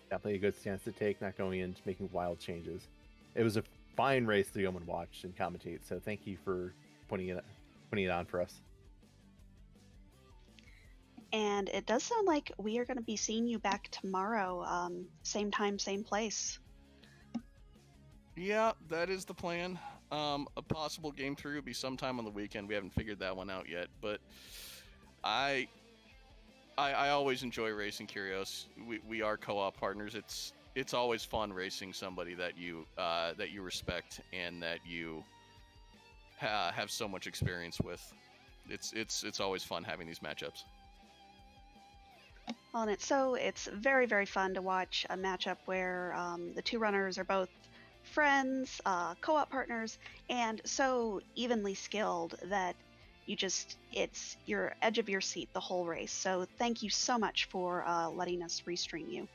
Definitely a good stance to take, not going into making wild changes. It was a fine race to go and watch and commentate. So thank you for putting it on for us. And it does sound like we are going to be seeing you back tomorrow, same time, same place. Yeah, that is the plan. A possible game 3 would be sometime on the weekend. We haven't figured that one out yet, but I always enjoy racing Kyrios. We are co-op partners. It's always fun racing somebody that you respect and that you have so much experience with. It's always fun having these matchups. Well, and it's very, very fun to watch a matchup where the two runners are both friends, co-op partners, and so evenly skilled that it's your edge of your seat the whole race. So thank you so much for letting us restream you.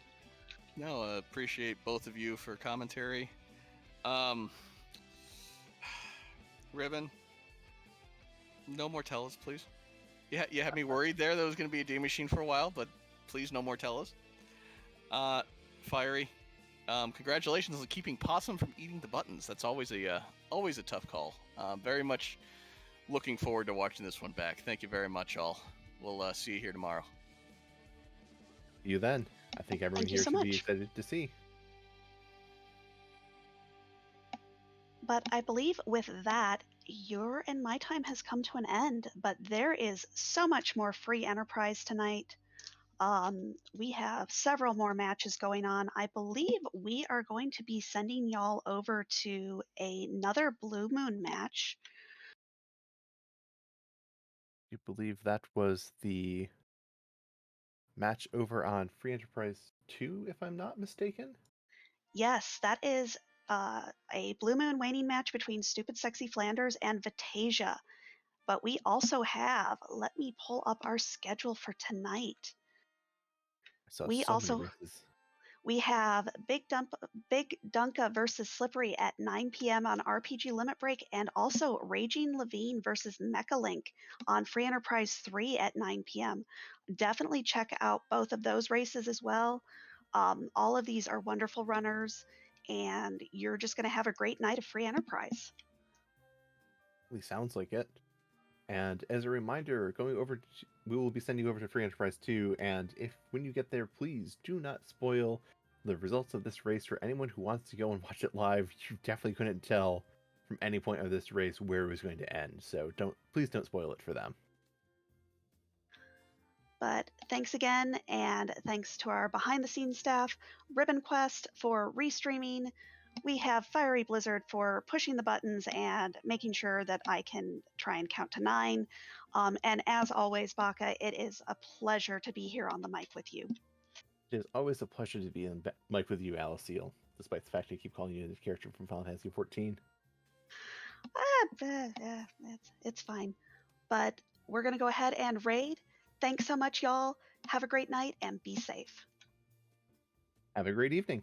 No, appreciate both of you for commentary. Ribbon, no more Tellas, please. You had me worried there that it was going to be a D machine for a while, but please no more Tellas. Fiery, congratulations on keeping Possum from eating the buttons. That's always a tough call. Very much looking forward to watching this one back. Thank you very much, all. We'll see you here tomorrow. See you then. I think everyone Thank you here so should be much. excited to see. But I believe with that, your and my time has come to an end. But there is so much more free enterprise tonight. We have several more matches going on. I believe we are going to be sending y'all over to another Blue Moon match. You believe that was the match over on Free Enterprise 2, if I'm not mistaken? Yes, that is a Blue Moon waning match between Stupid Sexy Flanders and Vitasia. But we also have, let me pull up our schedule for tonight. I saw We so many also races. we have Big Dunka versus Slippery at 9 p.m. on RPG Limit Break, and also Raging Levine versus Mechalink on Free Enterprise 3 at 9 p.m. Definitely check out both of those races as well. All of these are wonderful runners, and you're just going to have a great night of Free Enterprise. Really sounds like it. And as a reminder, we will be sending you over to Free Enterprise 2, and when you get there, please do not spoil the results of this race for anyone who wants to go and watch it live. You definitely couldn't tell from any point of this race where it was going to end, so please don't spoil it for them. But thanks again, and thanks to our behind the scenes staff, Ribbon Quest for restreaming. We have Fiery Blizzard for pushing the buttons and making sure that I can try and count to 9. And as always, Baka, it is a pleasure to be here on the mic with you. It is always a pleasure to be in mic with you, Alice Seal, despite the fact I keep calling you the character from Final Fantasy XIV. It's fine. But we're going to go ahead and raid. Thanks so much, y'all. Have a great night and be safe. Have a great evening.